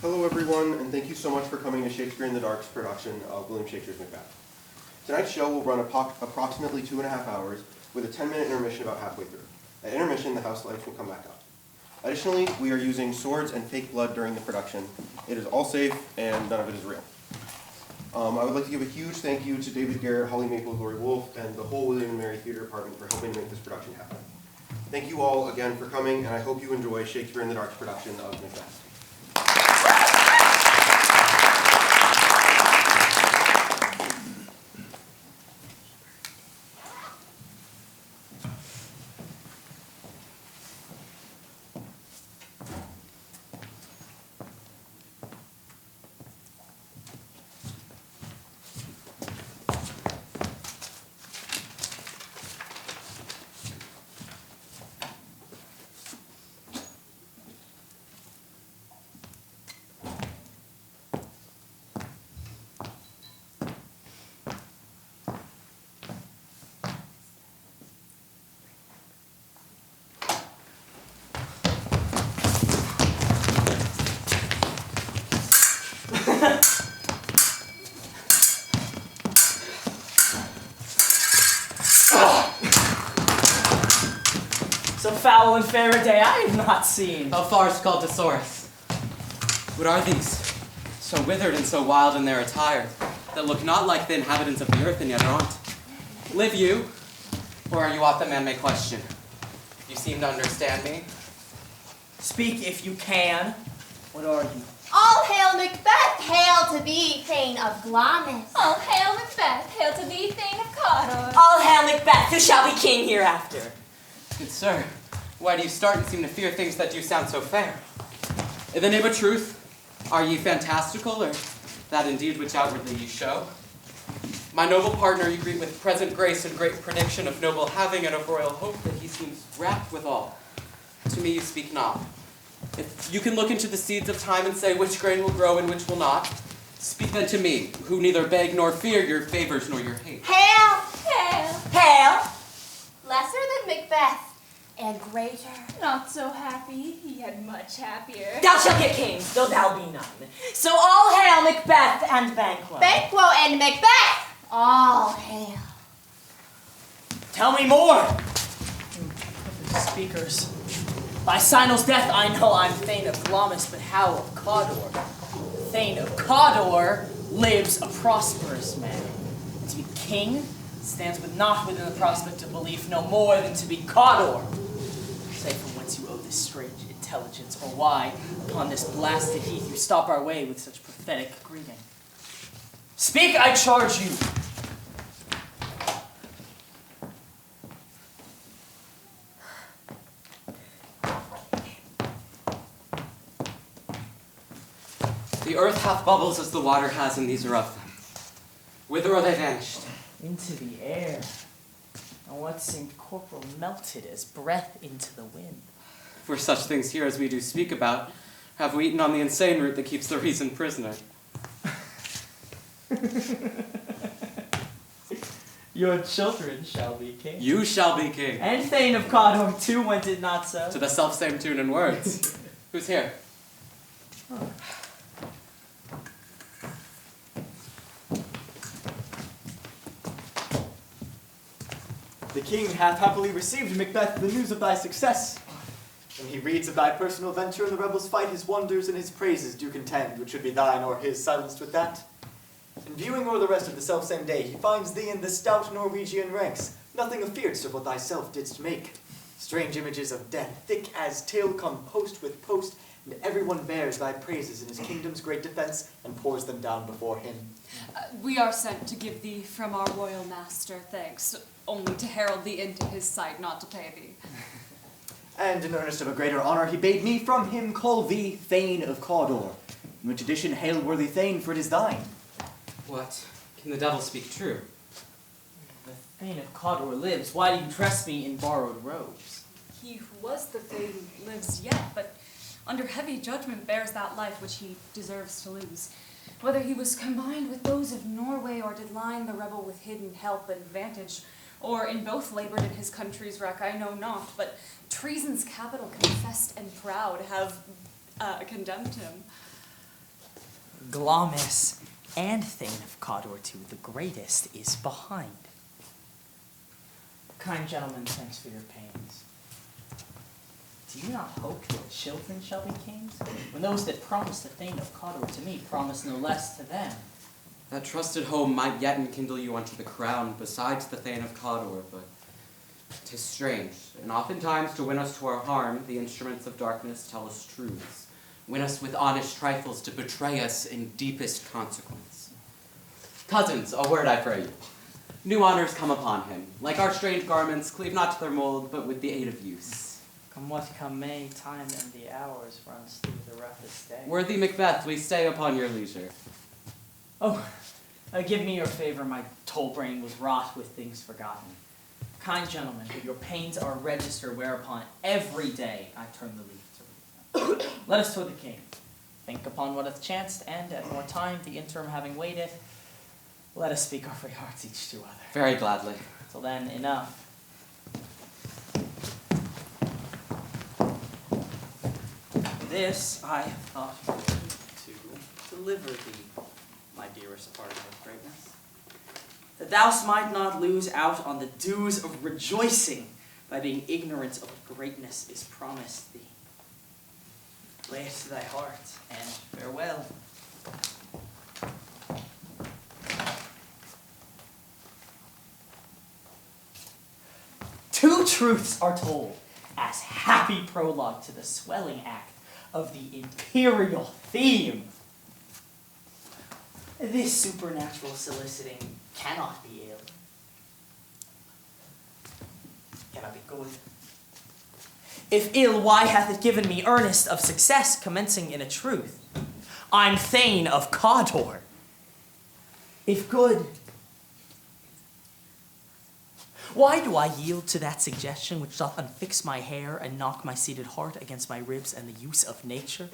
Hello everyone, and thank you so much for coming to Shakespeare in the Dark's production of William Shakespeare's Macbeth. Tonight's show will run approximately 2.5 hours with a 10-minute intermission about halfway through. At intermission, the house lights will come back up. Additionally, we are using swords and fake blood during the production. It is all safe, and none of it is real. I would like to give a huge thank you to David Garrett, Holly Maple, Lori Wolf, and the whole William and Mary Theatre Department for helping to make this production happen. Thank you all again for coming, and I hope you enjoy Shakespeare in the Dark's production of Macbeth. So foul and fair a day I have not seen. How far is called Thesaurus? What are these? So withered and so wild in their attire, that look not like the inhabitants of the earth and yet aren't. Live you, or are you aught that man may question? You seem to understand me. Speak if you can. What are you? All hail Macbeth, hail to thee, Thane of Glamis. All hail Macbeth, hail to thee, Thane of Cawdor. All hail Macbeth, who shall be king hereafter. Good sir, why do you start and seem to fear things that do sound so fair? In the name of truth, are ye fantastical, or that indeed which outwardly ye show? My noble partner you greet with present grace and great prediction of noble having and of royal hope that he seems rapt withal. To me you speak not. If you can look into the seeds of time and say which grain will grow and which will not, speak then to me, who neither beg nor fear your favors nor your hate. Hail! Hail! Hail! Lesser than Macbeth, and greater. Not so happy, he had much happier. Thou shalt get kings, though thou be none. So all hail Macbeth and Banquo. Banquo and Macbeth, all hail. Tell me more. Speakers. By Sinel's death I know I'm Thane of Glamis, but how of Cawdor? Thane of Cawdor lives a prosperous man. And to be king stands not within the prospect of belief no more than to be Cawdor. Say from whence you owe this strange intelligence, or why, upon this blasted heath, you stop our way with such pathetic greeting. Speak, I charge you! The earth hath bubbles as the water has, and these are of them. Whither are they vanished? Into the air. And what seemed corporal melted as breath into the wind. For such things here as we do speak about, have we eaten on the insane root that keeps the reason prisoner. Your children shall be king. You shall be king. And Thane of Cawdor too, went it not so? To the self-same tune and words. Who's here? Oh. The king hath happily received, Macbeth, the news of thy success. When he reads of thy personal venture in the rebels' fight, his wonders and his praises do contend, which should be thine or his silenced with that. And viewing o'er the rest of the selfsame day, he finds thee in the stout Norwegian ranks, nothing afeardst of what thyself didst make. Strange images of death, thick as tale, come post with post, and everyone bears thy praises in his kingdom's great defense, and pours them down before him. We are sent to give thee from our royal master thanks, only to herald thee into his sight, not to pay thee. And in earnest of a greater honour, he bade me from him call thee Thane of Cawdor, in which addition hail worthy Thane, for it is thine. What? Can the devil speak true? The Thane of Cawdor lives. Why do you dress me in borrowed robes? He who was the Thane lives yet, but under heavy judgment bears that life which he deserves to lose. Whether he was combined with those of Norway, or did line the rebel with hidden help and vantage, or in both labored in his country's wreck, I know not, but treason's capital confessed and proud have condemned him. Glamis, and Thane of Cawdor too, the greatest is behind. Kind gentlemen, thanks for your pains. Do you not hope that children shall be kings? When those that promise the Thane of Cawdor to me promise no less to them. That trusted home might yet enkindle you unto the crown, besides the Thane of Cawdor, but 'tis strange, and oftentimes to win us to our harm, the instruments of darkness tell us truths, win us with honest trifles to betray us in deepest consequence. Cousins, a word I pray you. New honors come upon him. Like our strange garments, cleave not to their mold, but with the aid of use. Come what come may, time and the hours runs through the roughest day. Worthy Macbeth, we stay upon your leisure. Oh, give me your favor, my toll brain was wrought with things forgotten. Kind gentlemen, your pains are registered, whereupon every day I turn the leaf to read them. Let us toward the king. Think upon what hath chanced, and at more time, the interim having waited, let us speak our free hearts each to other. Very gladly. Till then, enough. This I have thought to deliver thee, my dearest partner of greatness, that thou might not lose out on the dues of rejoicing by being ignorant of what greatness is promised thee. Lay it to thy heart, and farewell. Two truths are told as happy prologue to the swelling act of the imperial theme. This supernatural soliciting cannot be ill. Cannot be good. If ill, why hath it given me earnest of success, commencing in a truth? I'm Thane of Cawdor. If good, why do I yield to that suggestion which doth unfix my hair and knock my seated heart against my ribs and the use of nature?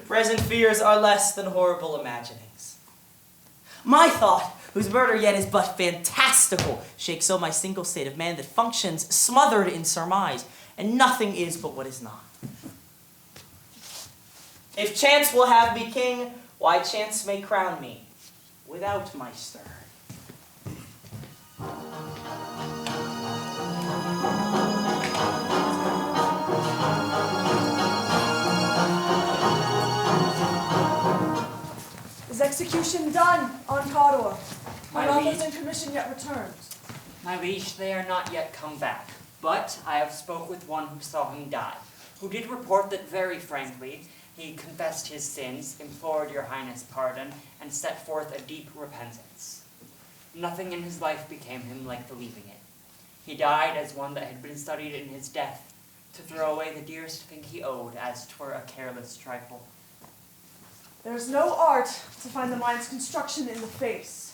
Present fears are less than horrible imaginings. My thought, whose murder yet is but fantastical, shakes so my single state of man that functions smothered in surmise, and nothing is but what is not. If chance will have me king, why chance may crown me without my stir. Is execution done on Cawdor? My Are others liege. in commission yet returned? My liege, they are not yet come back, but I have spoke with one who saw him die, who did report that very frankly he confessed his sins, implored your highness pardon, and set forth a deep repentance. Nothing in his life became him like the leaving it. He died as one that had been studied in his death, to throw away the dearest thing he owed, as 'twere a careless trifle. There's no art to find the mind's construction in the face.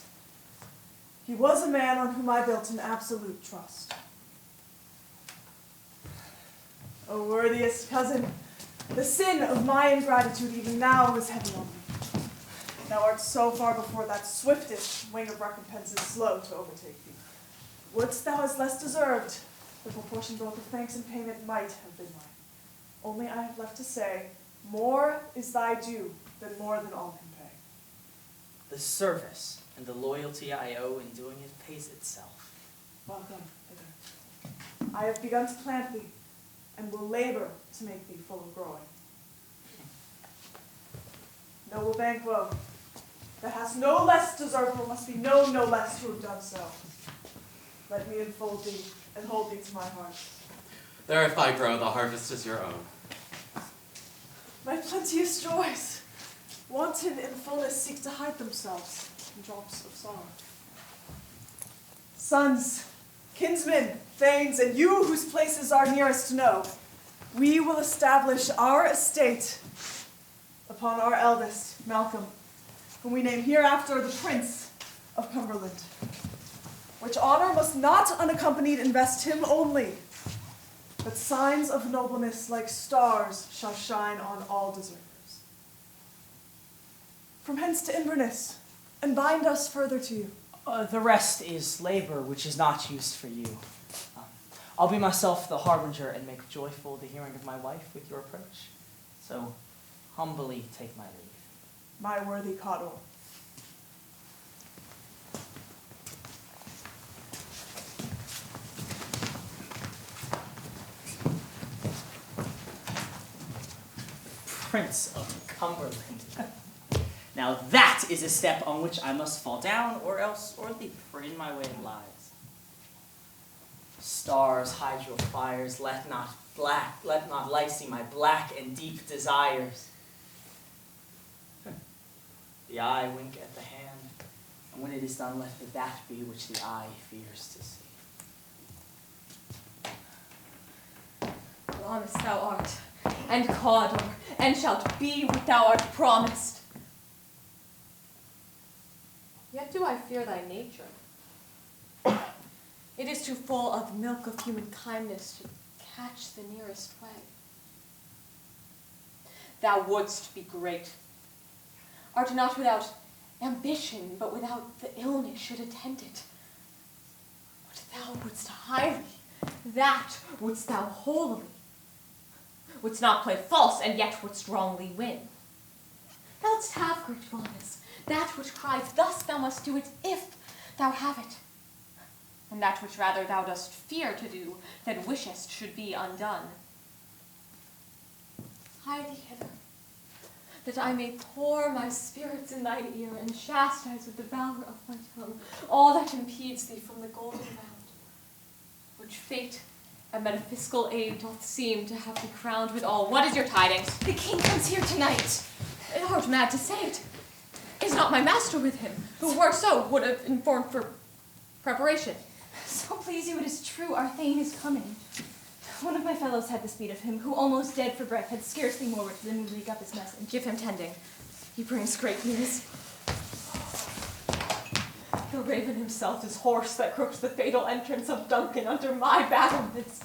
He was a man on whom I built an absolute trust. O worthiest cousin, the sin of my ingratitude even now is heavy on me. Thou art so far before that swiftest wing of recompense is slow to overtake thee. Wouldst thou hast less deserved, the proportion both of thanks and payment might have been mine. Only I have left to say, more is thy due than more than all can pay. The service and the loyalty I owe in doing it pays itself. Welcome hither. I have begun to plant thee, and will labor to make thee full of growing. Noble Banquo, that hast no less deserved or must be known no less to have done so. Let me enfold thee and hold thee to my heart. There if I grow, the harvest is your own. My plenteous joys, wanton in fullness, seek to hide themselves in drops of sorrow. Sons, kinsmen, thanes, and you whose places are nearest to know, we will establish our estate upon our eldest, Malcolm, whom we name hereafter the Prince of Cumberland, which honor must not unaccompanied invest him only, but signs of nobleness like stars shall shine on all deservers. From hence to Inverness, and bind us further to you. The rest is labor which is not used for you. I'll be myself the harbinger and make joyful the hearing of my wife with your approach. So humbly take my leave. My worthy Cawdor. Prince of Cumberland. Now that is a step on which I must fall down or leap, for in my way lies. Stars, hide your fires, let not light see my black and deep desires. The eye wink at the hand, and when it is done, let that be which the eye fears to see. Promised thou art, and Cawdor, and shalt be what thou art promised. Yet do I fear thy nature. It is too full of milk of human kindness to catch the nearest way. Thou wouldst be great, art not without ambition, but without the illness should attend it. What thou wouldst highly, that wouldst thou holily. Wouldst not play false, and yet wouldst wrongly win. Thou wouldst have great promise, that which cries, thus thou must do it, if thou have it. And that which rather thou dost fear to do, than wishest should be undone. Hie thee hither, that I may pour my spirits in thine ear, and chastise with the valor of my tongue all that impedes thee from the golden round, which fate and metaphysical aid doth seem to have thee crowned with all. What is your tidings? The king comes here tonight. Thou art mad to say it. Is not my master with him, who were so would have informed for preparation? So please you, it is true, our thane is coming. One of my fellows had the speed of him, who almost dead for breath had scarcely more wit than to leak up his mess and give him tending. He brings great news. The raven himself is hoarse that crooks the fatal entrance of Duncan under my battlements.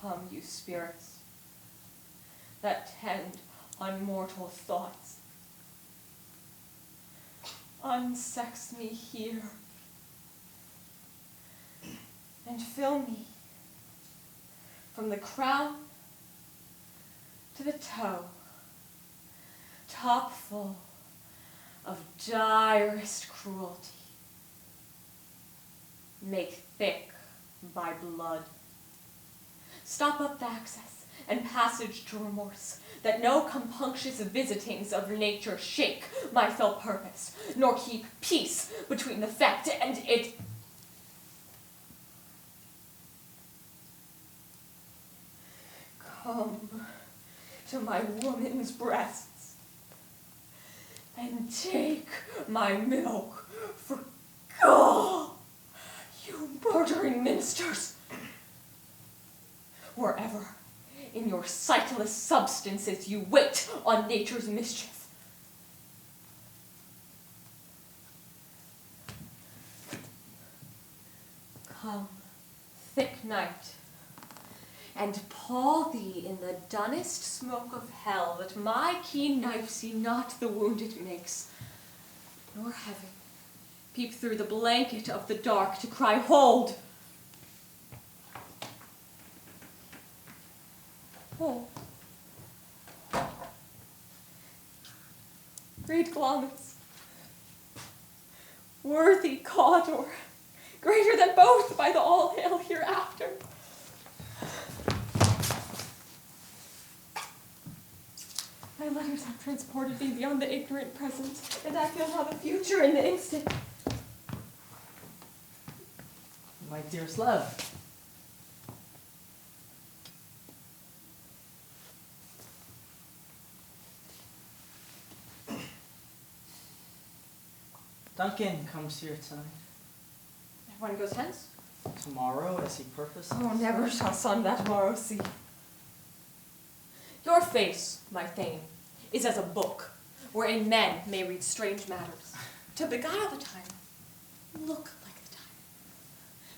Come, you spirits, that tend on mortal thoughts. Unsex me here, and fill me from the crown to the toe, top full of direst cruelty. Make thick my blood. Stop up the access and passage to remorse, that no compunctious visitings of nature shake my fell purpose, nor keep peace between the fact and it. Come to my woman's breasts, and take my milk for gall, you murdering minsters. Wherever in your sightless substances you wait on nature's mischief. Come, thick night, and pall thee in the dunnest smoke of hell, that my keen knife see not the wound it makes, nor heaven peep through the blanket of the dark to cry, hold! Oh. Great Glamis, worthy Cawdor, greater than both by the all-hail hereafter. My letters have transported thee beyond the ignorant present, and I feel now the future in the instant. My dearest love, Duncan comes here tonight. Everyone goes hence? tomorrow as he purposed? Oh, never shall sun that morrow see. Your face, my thane, is as a book, wherein men may read strange matters. To beguile the time, look like the time.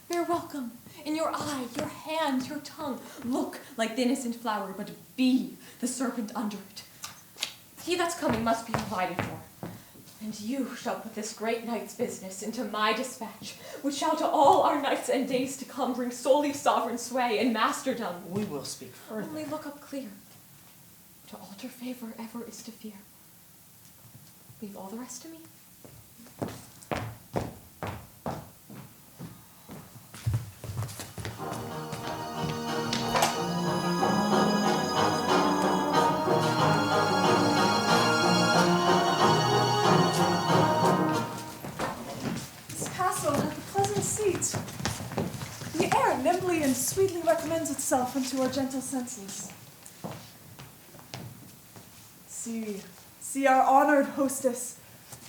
Bear welcome in your eye, your hand, your tongue. Look like the innocent flower, but be the serpent under it. He that's coming must be provided for. And you shall put this great night's business into my dispatch, which shall to all our nights and days to come bring solely sovereign sway and masterdom. We will speak further. Only look up clear. To alter favor ever is to fear. Leave all the rest to me. This castle hath a pleasant seat. The air nimbly and sweetly recommends itself unto our gentle senses. See our honored hostess.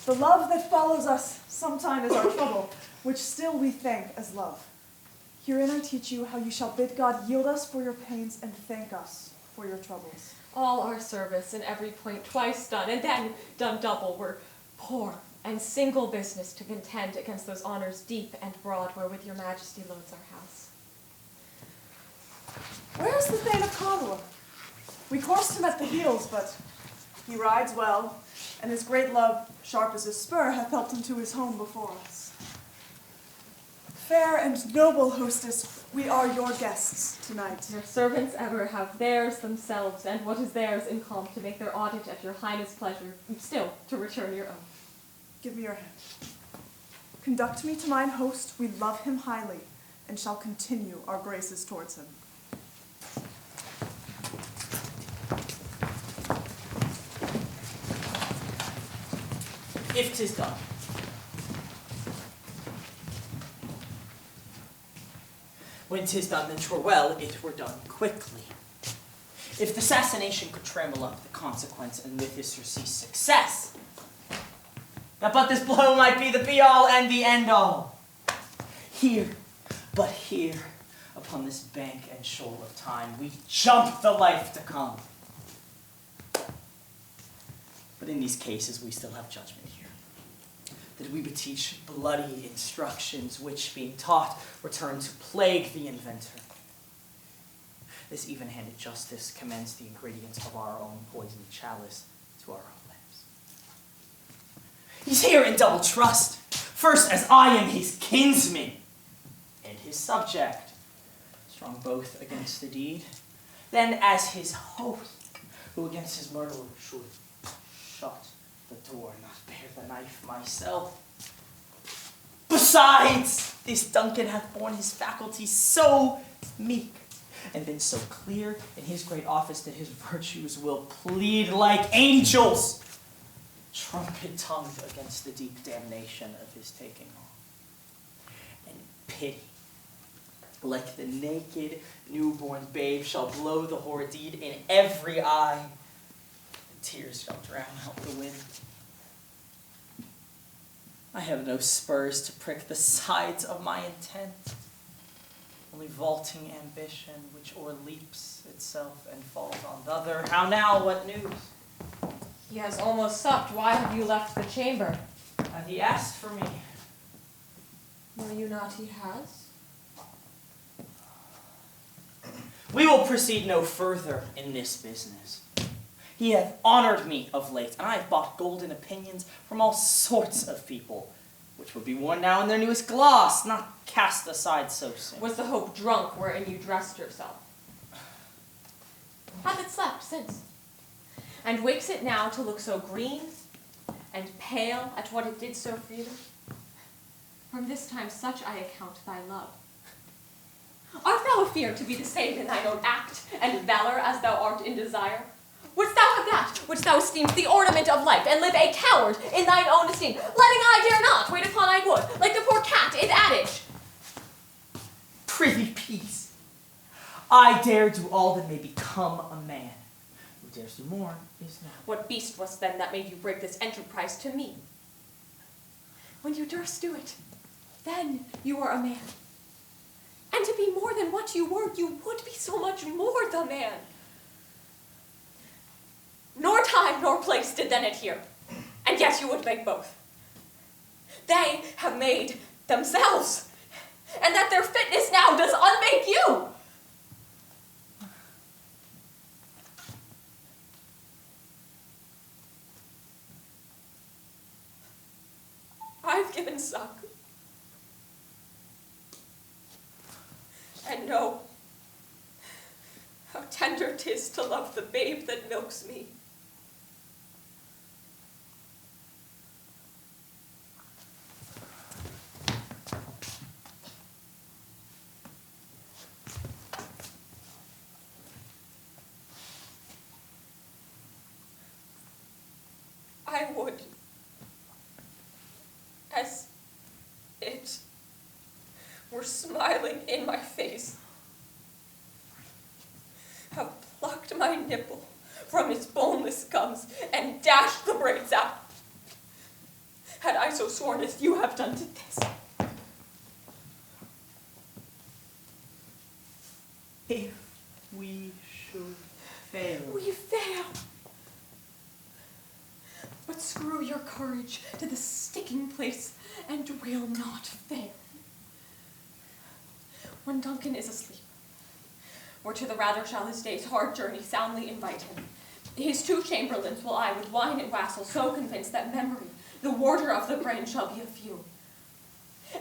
The love that follows us sometime is our trouble, which still we thank as love. Herein I teach you how you shall bid God yield us for your pains and thank us for your troubles. All our service in every point twice done, and then done double, were poor and single business to contend against those honors deep and broad wherewith your majesty loads our house. Where is the Thane of Cawdor? We coursed him at the heels, but he rides well, and his great love, sharp as a spur, hath helped him to his home before us. Fair and noble hostess, we are your guests tonight. Your servants ever have theirs themselves, and what is theirs in calm to make their audit at your highness' pleasure, still to return your own. Give me your hand. Conduct me to mine host, we love him highly, and shall continue our graces towards him. If 'tis done. When 'tis done, then 'twere well it were done quickly. If the assassination could trammel up the consequence and with his surcease success, that but this blow might be the be-all and the end-all. Here, but here, upon this bank and shoal of time, we jump the life to come. But in these cases, we still have judgment here. That we would teach bloody instructions, which, being taught, return to plague the inventor. This even-handed justice commends the ingredients of our own poisoned chalice to our own lips. He's here in double trust, first as I am his kinsman and his subject, strong both against the deed, then as his host, who against his murderer should shut the door, not bear the knife myself. Besides, this Duncan hath borne his faculties so meek, and been so clear in his great office that his virtues will plead like angels, trumpet-tongued against the deep damnation of his taking on. And pity, like the naked newborn babe, shall blow the horrid deed in every eye. Tears shall drown out the wind. I have no spurs to prick the sides of my intent, only vaulting ambition which o'erleaps itself and falls on the other. How now, what news? He has almost supped. Why have you left the chamber? Hath he asked for me? Know you not he has? We will proceed no further in this business. He hath honored me of late, and I have bought golden opinions from all sorts of people, which would be worn now in their newest gloss, not cast aside so soon. Was the hope drunk wherein you dressed yourself? Hath it slept since? And wakes it now to look so green and pale at what it did so freely? From this time such I account thy love. Art thou afeard to be the same in thine own act and valor as thou art in desire? Wouldst thou have that which thou esteem'st the ornament of life, and live a coward in thine own esteem, letting I dare not wait upon I would, like the poor cat in adage? Prithee, peace. I dare do all that may become a man. Who dares do more is now. What beast was then that made you break this enterprise to me? When you durst do it, then you were a man. than what you were, you would be so much more the man. Nor time nor place did then adhere, and yet you would make both. They have made themselves, and that their fitness now does unmake you. I've given suck, and know how tender 'tis to love the babe that milks me. I would, as it were smiling in my face, have plucked my nipple from its boneless gums and dashed the braids out. Had I so sworn as you have done to this. If we should fail. We fail. But screw your courage to the sticking place and will not fail. When Duncan is asleep, or to the rather shall his day's hard journey soundly invite him, his 2 chamberlains will I with wine and wassail so convince that memory, the warder of the brain, shall be a few.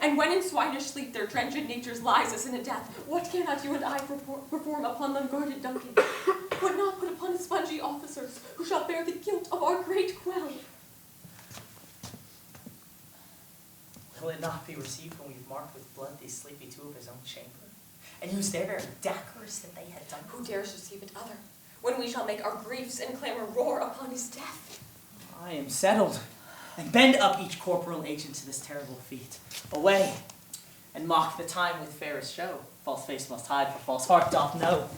And when in swinish sleep their drenched natures lies us in a death, what cannot you and I perform upon the unguarded Duncan? What not put upon his spongy officers, who shall bear the guilt of our great quell? Will it not be received when we've marked with blood these sleepy 2 of his own chamber, and used their very daggers that they had done? Who dares receive it other, when we shall make our griefs and clamor roar upon his death? I am settled, and bend up each corporal agent to this terrible feat. Away, and mock the time with fairest show. False face must hide, for false heart doth know.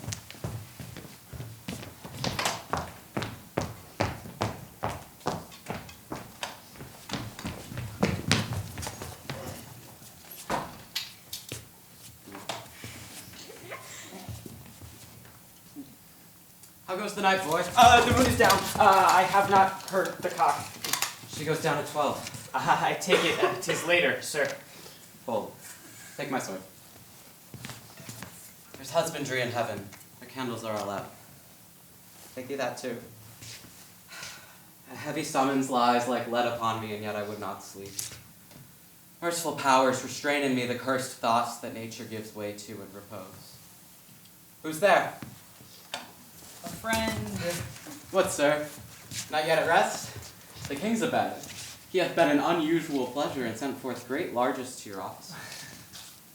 How goes the night, boy? The moon is down. I have not heard the cock. She goes down at 12. I take it 'tis later, sir. Hold. Take my sword. There's husbandry in heaven. The candles are all out. Take thee that too. A heavy summons lies like lead upon me, and yet I would not sleep. Merciful powers, restrain in me the cursed thoughts that nature gives way to in repose. Who's there? A friend. What, sir? Not yet at rest? The king's abed. He hath been an unusual pleasure, and sent forth great largesse to your office.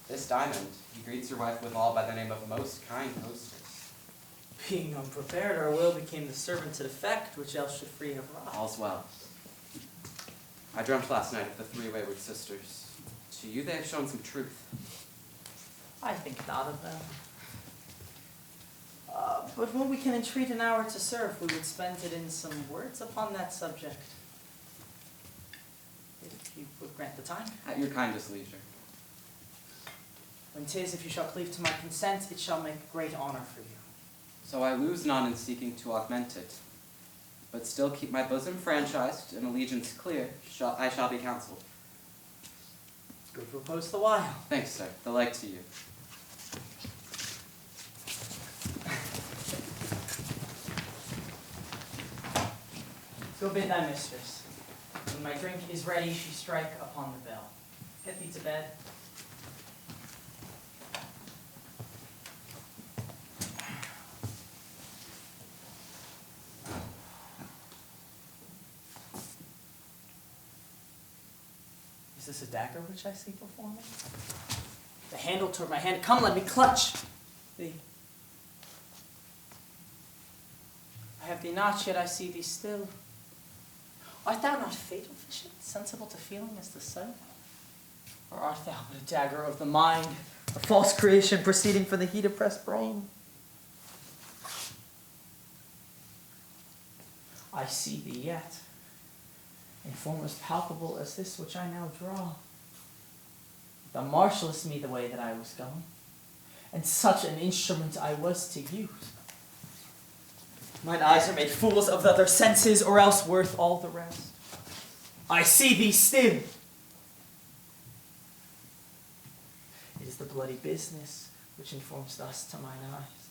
This diamond he greets your wife withal by the name of most kind hostess. Being unprepared, our will became the servant to defect, which else should free have wrought. All's well. I dreamt last night of the 3 wayward sisters. To you they have shown some truth. I think not of them. But when we can entreat an hour to serve, we would spend it in some words upon that subject. If you would grant the time. At your kindest leisure. When 'tis, if you shall cleave to my consent, it shall make great honor for you. So I lose none in seeking to augment it, but still keep my bosom franchised and allegiance clear. I shall be counselled. Good repose the while. Thanks, sir. The like to you. Go bid thy mistress. When my drink is ready, she strike upon the bell. Get thee to bed. Is this a dagger which I see before me? The handle toward my hand. Come, let me clutch thee. I have thee not, yet I see thee still. Art thou not fatal, vision, sensible to feeling as the sun? Or art thou but a dagger of the mind, a false creation proceeding from the heat-oppressed brain? I see thee yet, in form as palpable as this which I now draw. Thou marshallest me the way that I was going, and such an instrument I was to use. Mine eyes are made fools of the other senses, or else worth all the rest. I see thee still. It is the bloody business which informs thus to mine eyes.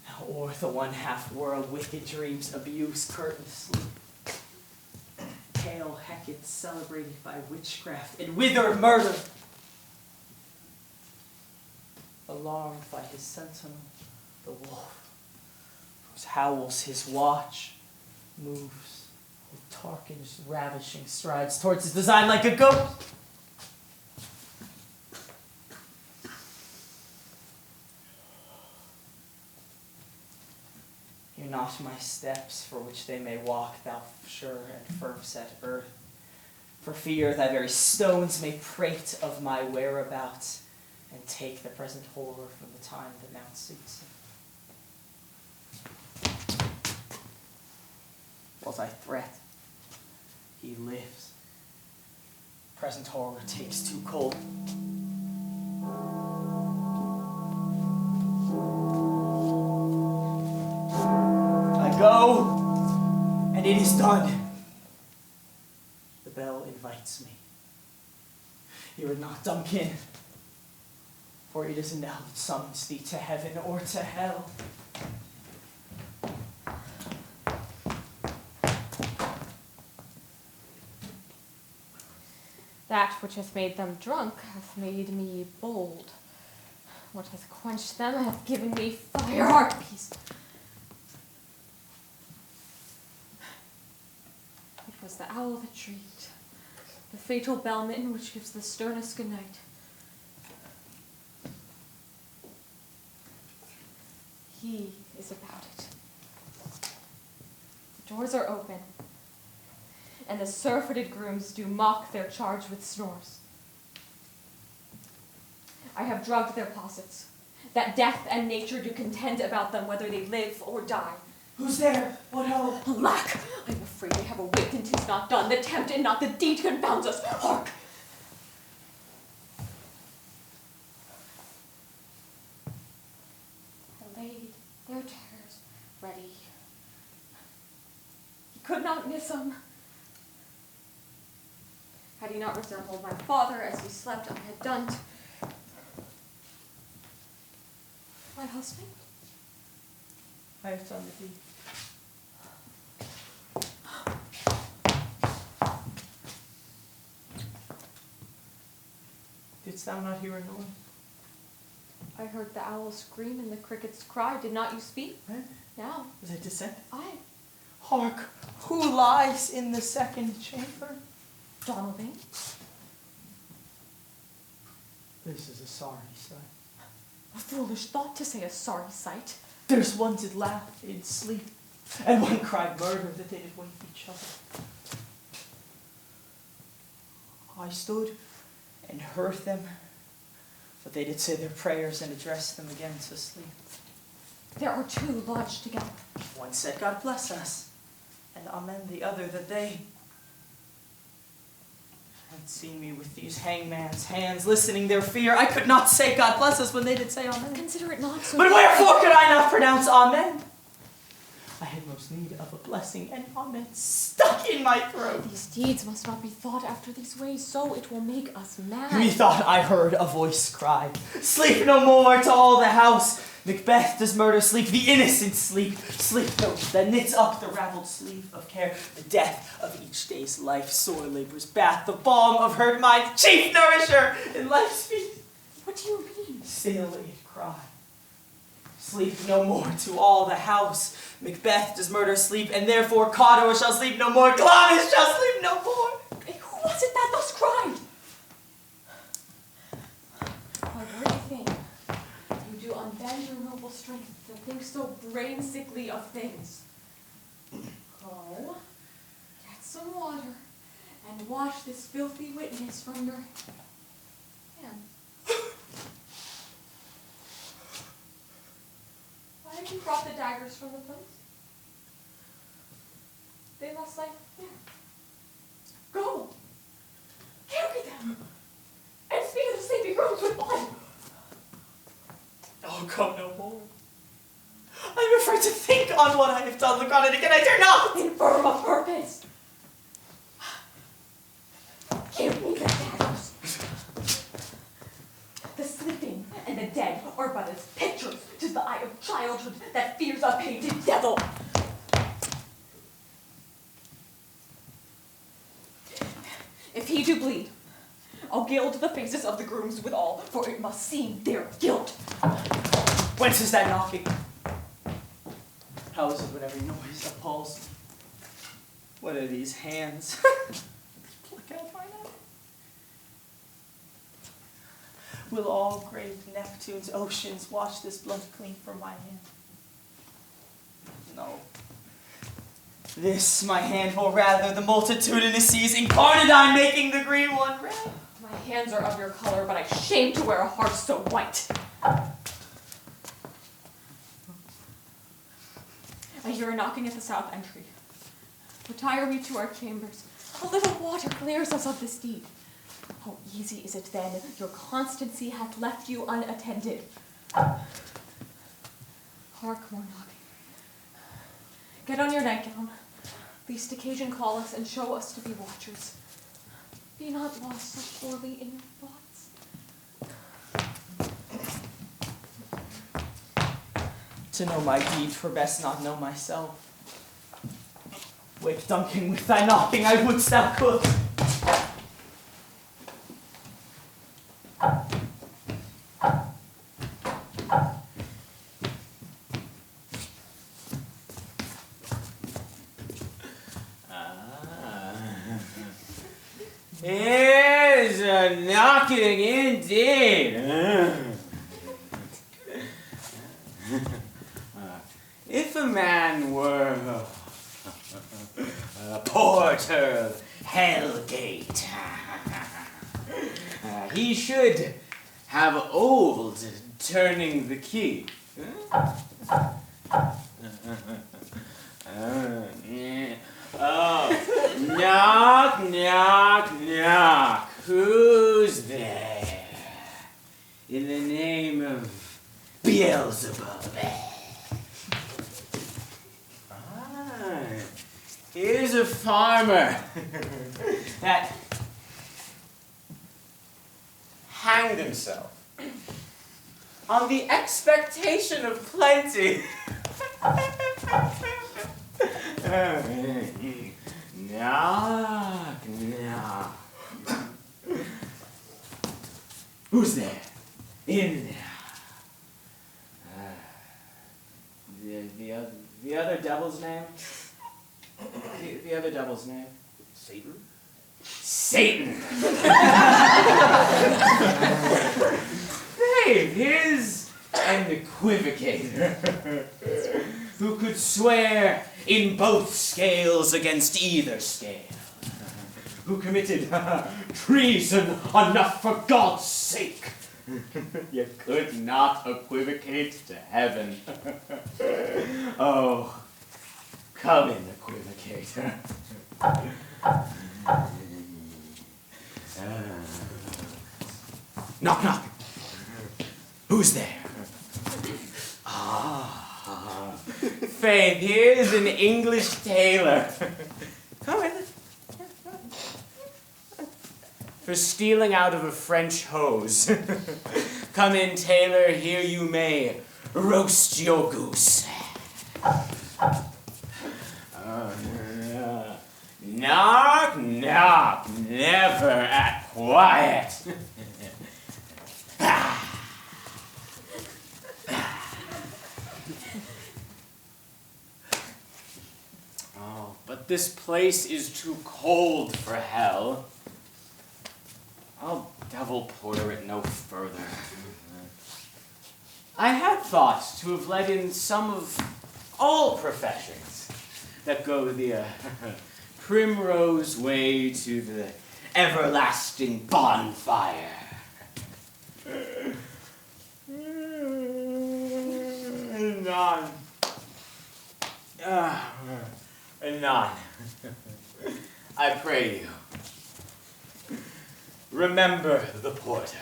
Now o'er the one half world wicked dreams abuse curtain sleep. Pale Hecate celebrated by witchcraft and withered murder. Alarmed by his sentinel, the wolf, whose howls his watch, moves with Tarquin's ravishing strides towards his design like a ghost. Hear not my steps, for which they may walk, thou sure and firm-set earth, for fear thy very stones may prate of my whereabouts, and take the present horror from the time that now suits him. Was I threat? He lives. Present horror takes too cold. I go, and it is done. The bell invites me. Hear it not, Duncan. For it is now that summons thee to heaven or to hell. That which hath made them drunk hath made me bold. What hath quenched them hath given me fire. Harpies! It was the owl that shrieked, the fatal bellman which gives the sternest good night. He is about it. The doors are open, and the surfeited grooms do mock their charge with snores. I have drugged their posets, that death and nature do contend about them whether they live or die. Who's there? What ho? Alack! I am afraid they have a wit, and 'tis not done. The tempt and not the deed confounds us. Hark! Laid their terrors ready. He could not miss them. Had he not resembled my father as he slept, I had done. My husband? I have done the deed. Didst thou not hear a noise? I heard the owl scream and the crickets cry. Did not you speak? When? Now. Was it descent? I. Hark! Who lies in the second chamber? Donalbain. This is a sorry sight. A foolish thought to say a sorry sight. There's one did laugh in sleep, and one cried murder that they did wake each other. I stood and heard them, but they did say their prayers and address them again to sleep. There are two lodged together. One said, God bless us, and amen, the other that they had seen me with these hangman's hands, listening their fear. I could not say God bless us when they did say amen. Consider it not so. But wherefore could I not pronounce amen? I had most need of a blessing, and amen stuck in my throat. These deeds must not be thought after these ways, so it will make us mad. Methought I heard a voice cry, sleep no more to all the house. Macbeth does murder sleep, the innocent sleep. Sleep no, that knits up the raveled sleeve of care. The death of each day's life, sore labor's bath, the balm of hurt mind, chief nourisher in life's feast. What do you mean? Still it cry, sleep no more to all the house. Macbeth does murder sleep, and therefore Cawdor shall sleep no more, Glamis shall sleep no more. Who was it that thus cried? My worthy thing, you do unbend your noble strength to think so brain-sickly of things. Go, get some water, and wash this filthy witness from your hand. Why have you brought the daggers from the place? They must lie there. Go! Carry them! And speak of the sleeping rooms with blood! Oh, go no more. I'm afraid to think on what I have done. Look on it again, I dare not! Infirm of purpose. Give me the daggers. The sleeping and the dead are but as pictures to the eye of childhood that fears a painted devil. If he do bleed, I'll gild the faces of the grooms withal, for it must seem their guilt. Whence is that knocking? How is it when every noise appalls? What are these hands? Pluck out my knife. Will all great Neptune's oceans wash this blood clean from my hand? No. This, my hand, will rather the multitudinous seas incarnadine making the green one red. My hands are of your color, but I shame to wear a heart so white. I hear a knocking at the south entry. Retire we to our chambers. A little water clears us of this deed. How easy is it then your constancy hath left you unattended. Hark, more knocking. Get on your nightgown, lest occasion call us and show us to be watchers. Be not lost so sorely in your thoughts. To know my deed, for best not know myself. Wake Duncan with thy knocking, I would thou could. Here's a knocking indeed. If a man were a porter of Hellgate, he should have old turning the key. Oh, knock, knock, knock. Who's there? In the name of Beelzebub. Here's a farmer that hanged himself on the expectation of plenty. Knock, knock. Who's there? In there. The other devil's name? The other devil's name? Satan? Satan! Babe, here's an equivocator who could swear in both scales against either scale, who committed treason enough for God's sake. You could not equivocate to heaven. Oh, come in, equivocator. Knock, knock. Who's there? Ah, Faith, here's an English tailor. Come in. For stealing out of a French hose. Come in, tailor, here you may roast your goose. Knock, knock, never at quiet. Oh, but this place is too cold for hell. I'll devil porter it no further. I had thought to have let in some of all professions that go the primrose way to the everlasting bonfire. None. None. I pray you. Remember the porter.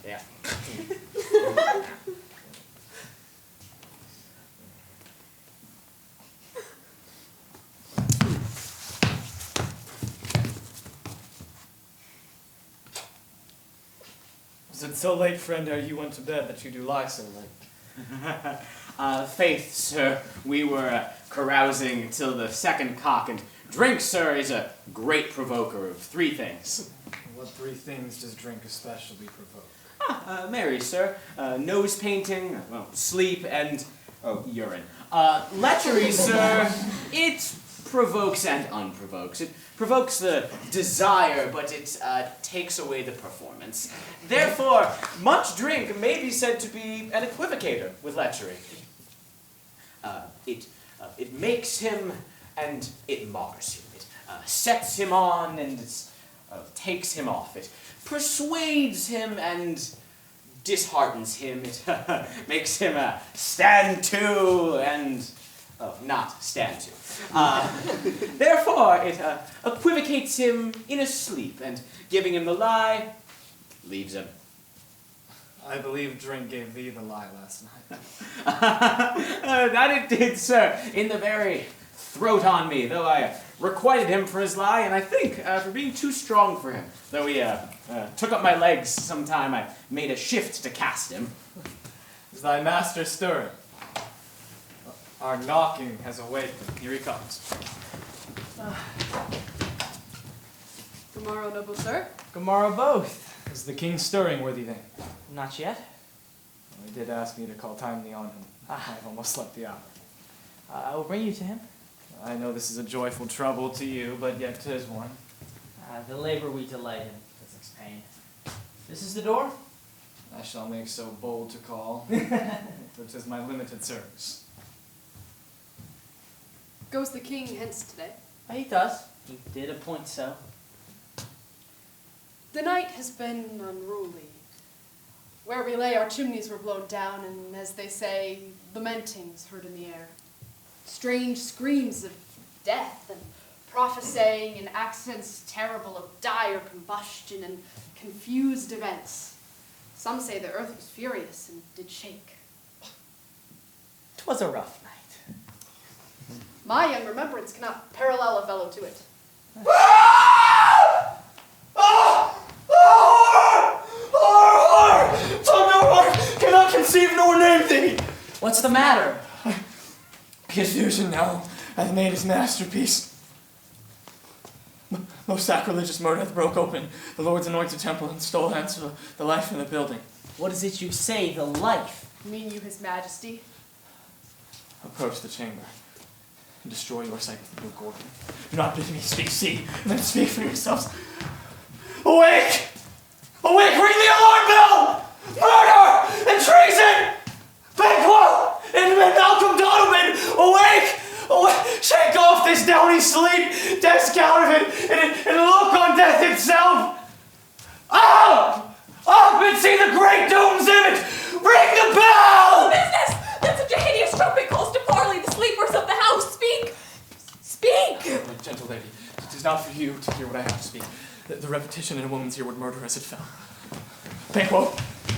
Yeah. Was it so late, friend, ere you went to bed that you do lie so late? Faith, sir, we were carousing till the second cock, and drink, sir, is a great provoker of three things. What three things does drink especially provoke? Marry, sir, nose painting, well, sleep, and, urine. Lechery, sir, it provokes and unprovokes. It provokes the desire, but it takes away the performance. Therefore, much drink may be said to be an equivocator with lechery. It makes him and it mars him. It sets him on and it takes him off. It persuades him and disheartens him. It makes him stand to and not stand to. Therefore, it equivocates him in a sleep, and giving him the lie, leaves him. I believe drink gave thee the lie last night. That it did, sir, in the very throat on me, though I requited him for his lie, and I think for being too strong for him. Though he took up my legs sometime, I made a shift to cast him. Is thy master stirring? Our knocking has awakened. Here he comes. Good morrow, noble sir. Good morrow, both. Is the king stirring, worthy thing? Not yet. Well, he did ask me to call timely on him. I've almost slept the hour. I will bring you to him. I know this is a joyful trouble to you, but yet 'tis one. The labor we delight in physics pain. This is the door? I shall make so bold to call, for 'tis my limited service. Goes the king hence today? He does. He did appoint so. The night has been unruly. Where we lay, our chimneys were blown down, and as they say, lamentings heard in the air. Strange screams of death, and prophesying in accents terrible of dire combustion and confused events. Some say the earth was furious and did shake. 'Twas a rough night. My young remembrance cannot parallel a fellow to it. Cannot conceive nor name thee! What's the matter? Confusion now hath made his masterpiece. Most sacrilegious murder hath broke open the Lord's anointed temple and stole hence the life in the building. What is it you say, the life? Mean you his majesty? Approach the chamber and destroy your sight with the blue Gordon. Do not bid me speak, see, and then speak for yourselves. Awake! Awake, ring the alarm bell! Murder and treason! Banquo and Malcolm Donalbain! Awake! Awake! Shake off this downy sleep, death's counterfeit, and look on death itself! Up! Up and see the great doom's image! Ring the bell! Business! That such a hideous trumpet calls to parley the sleepers of the house. Speak! Speak! Gentle lady, it is not for you to hear what I have to speak. The repetition in a woman's ear would murder as it fell. Banquo!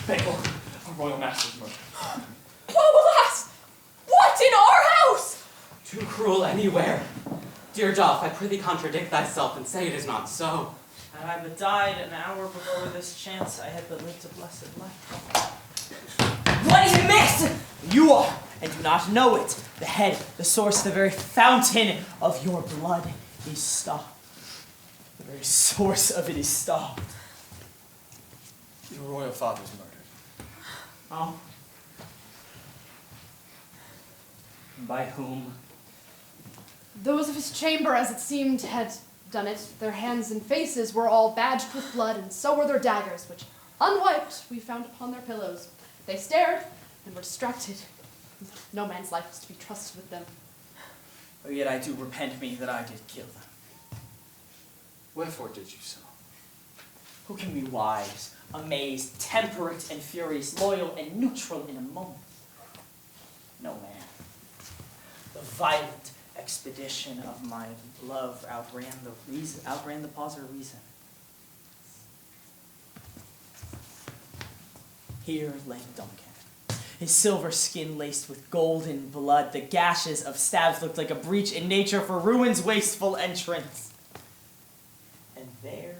Banquo! Our royal master's murdered. Oh, alas! What, in our house? Too cruel anywhere. Dear Doff, I prithee contradict thyself and say it is not so. Had I but died an hour before this chance, I had but lived a blessed life. What do you miss? You are, and do not know it. The head, the source, the very fountain of your blood is stopped. The very source of it is stopped. Your royal father's murdered. Oh. By whom? Those of his chamber, as it seemed, had done it. Their hands and faces were all badged with blood, and so were their daggers, which, unwiped, we found upon their pillows. They stared and were distracted. No man's life was to be trusted with them. Oh, yet I do repent me that I did kill them. Wherefore did you so? Who can be wise, amazed, temperate and furious, loyal and neutral in a moment? No man. The violent expedition of my love outran the pause of reason. Here lay Duncan, his silver skin laced with golden blood. The gashes of stabs looked like a breach in nature for ruin's wasteful entrance. And there,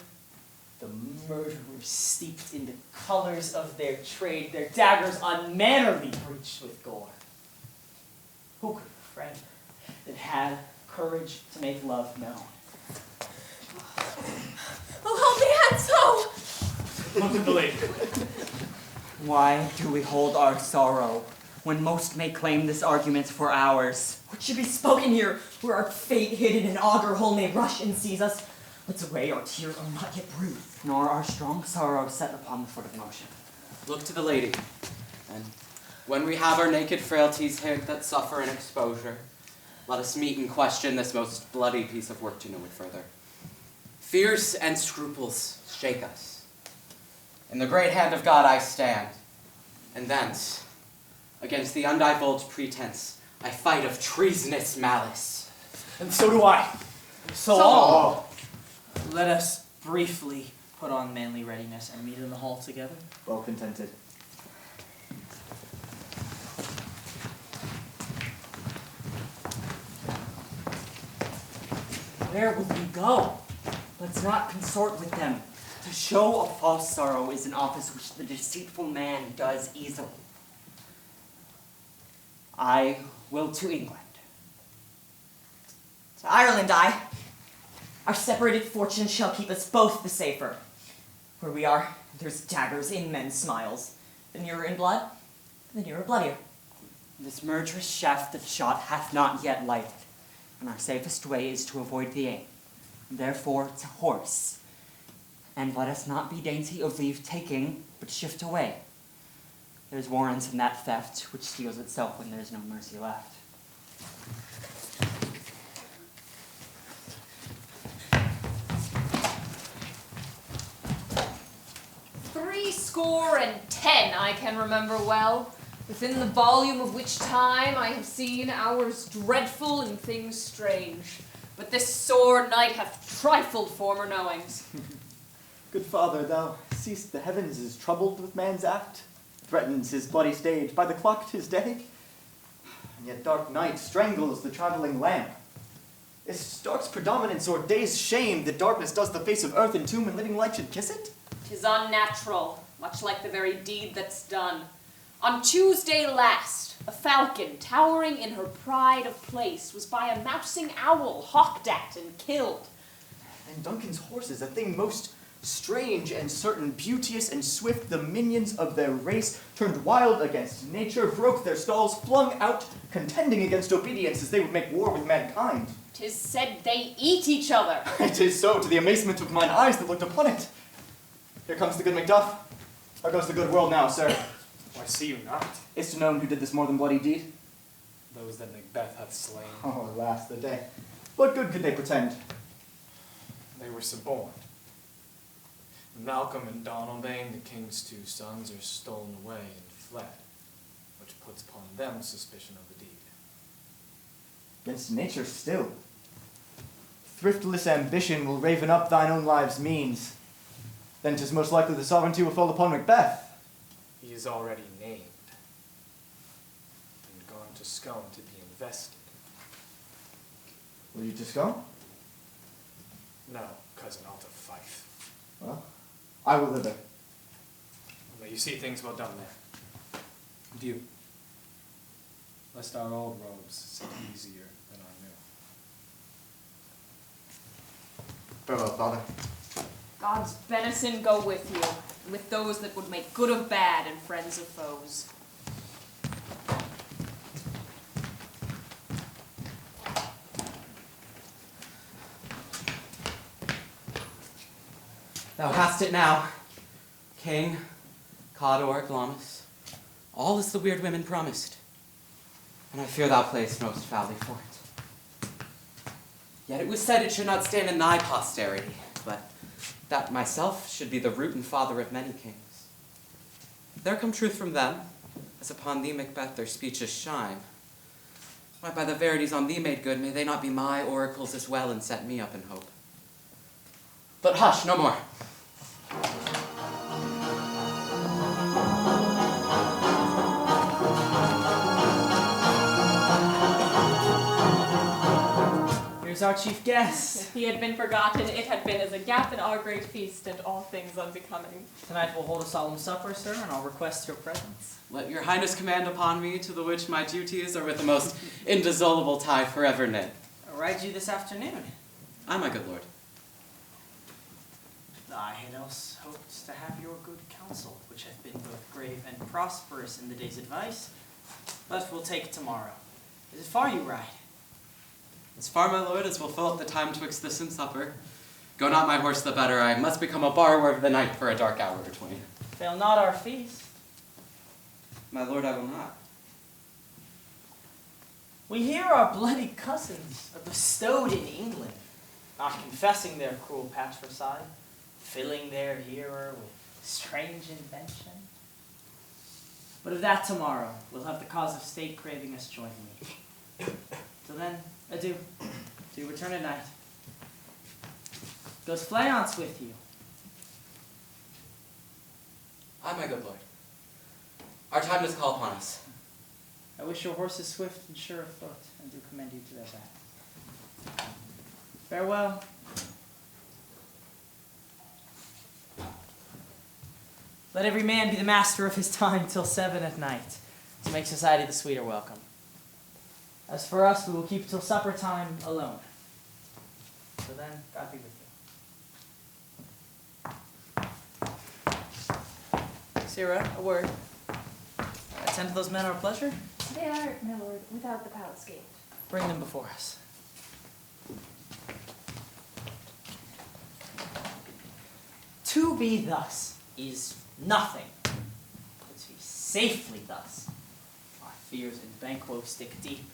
the murderers steeped in the colors of their trade, their daggers unmannerly breached with gore. Who could refrain that had courage to make love known? Oh, help me, Hanso! Look at the lady. Why do we hold our sorrow when most may claim this argument for ours? What should be spoken here, where our fate hidden in auger hole may rush and seize us? Let's away, our tears are not yet brewed. Nor our strong sorrow set upon the foot of motion. Look to the lady, and when we have our naked frailties here that suffer in exposure, let us meet and question this most bloody piece of work to know it further. Fears and scruples shake us. In the great hand of God I stand, and thence, against the undivulged pretense, I fight of treasonous malice. And so do I. So all. Let us briefly put on manly readiness and meet in the hall together. Well contented. Where will we go? Let's not consort with them. To show a false sorrow is an office which the deceitful man does easily. I will to England. To Ireland I. Our separated fortunes shall keep us both the safer. Where we are, there's daggers in men's smiles. The nearer in blood, the nearer bloodier. This murderous shaft that shot hath not yet lighted, and our safest way is to avoid the aim. Therefore, to horse. And let us not be dainty of leave-taking, but shift away. There's warrants in that theft which steals itself when there's no mercy left. 70 I can remember well, within the volume of which time I have seen hours dreadful and things strange. But this sore night hath trifled former knowings. Good father, thou seest the heavens is troubled with man's act, threatens his bloody stage, by the clock 'tis day, and yet dark night strangles the travelling lamp. Is dark's predominance or day's shame that darkness does the face of earth entomb and living light should kiss it? 'Tis unnatural, much like the very deed that's done. On Tuesday last, a falcon, towering in her pride of place, was by a mousing owl hawked at and killed. And Duncan's horses, a thing most strange and certain, beauteous and swift, the minions of their race, turned wild against nature, broke their stalls, flung out, contending against obedience as they would make war with mankind. 'Tis said they eat each other. It is so, to the amazement of mine eyes that looked upon it. Here comes the good Macduff. How goes the good world now, sir? Why see you not? Is to known who did this more than bloody deed? Those that Macbeth hath slain. Oh, alas, the day. What good could they pretend? They were suborned. Malcolm and Donalbain, the king's two sons, are stolen away and fled, which puts upon them suspicion of the deed. Against nature still. Thriftless ambition will raven up thine own live's means. Then 'tis most likely the sovereignty will fall upon Macbeth. He is already named, and gone to Scone to be invested. Will you to Scone? No, cousin, I'll to Fife. Well, I will thither. May you see things well done there. And you, lest our old robes sit easier than our new. Farewell, father. God's benison go with you, and with those that would make good of bad and friends of foes. Thou hast it now, King, Cador, Glamis. All is the weird women promised, and I fear thou playest most foully for it. Yet it was said it should not stand in thy posterity, but that myself should be the root and father of many kings. There come truth from them, as upon thee, Macbeth, their speeches shine. Why, by the verities on thee made good, may they not be my oracles as well, and set me up in hope. But hush, no more. Here's our chief guest. If he had been forgotten, it had been as a gap in our great feast, and all things unbecoming. Tonight we'll hold a solemn supper, sir, and I'll request your presence. Let your highness command upon me, to the which my duties are with the most indissoluble tie forever knit. I'll ride you this afternoon. Aye, my good lord. I had else hoped to have your good counsel, which hath been both grave and prosperous in the day's advice, but we'll take it tomorrow. Is it far you ride? As far, my lord, as will fill up the time twixt this and supper. Go not my horse the better, I must become a borrower of the night for a dark hour or twain. Fail not our feast. My lord, I will not. We hear our bloody cousins are bestowed in England, not confessing their cruel patricide, filling their hearer with strange invention. But of that tomorrow, we'll have the cause of state craving us jointly. Till then, adieu. Do you return at night? Goes Fleance with you? Aye, my good lord. Our time does call upon us. I wish your horses swift and sure of foot, and do commend you to their back. Farewell. Let every man be the master of his time till 7 at night, to make society the sweeter welcome. As for us, we will keep till supper time alone. So then, God be with you. Sirois, a word. Attend to those men our pleasure. They are, my lord, without the palace gate. Bring them before us. To be thus is nothing, but to be safely thus, our fears in Banquo stick deep.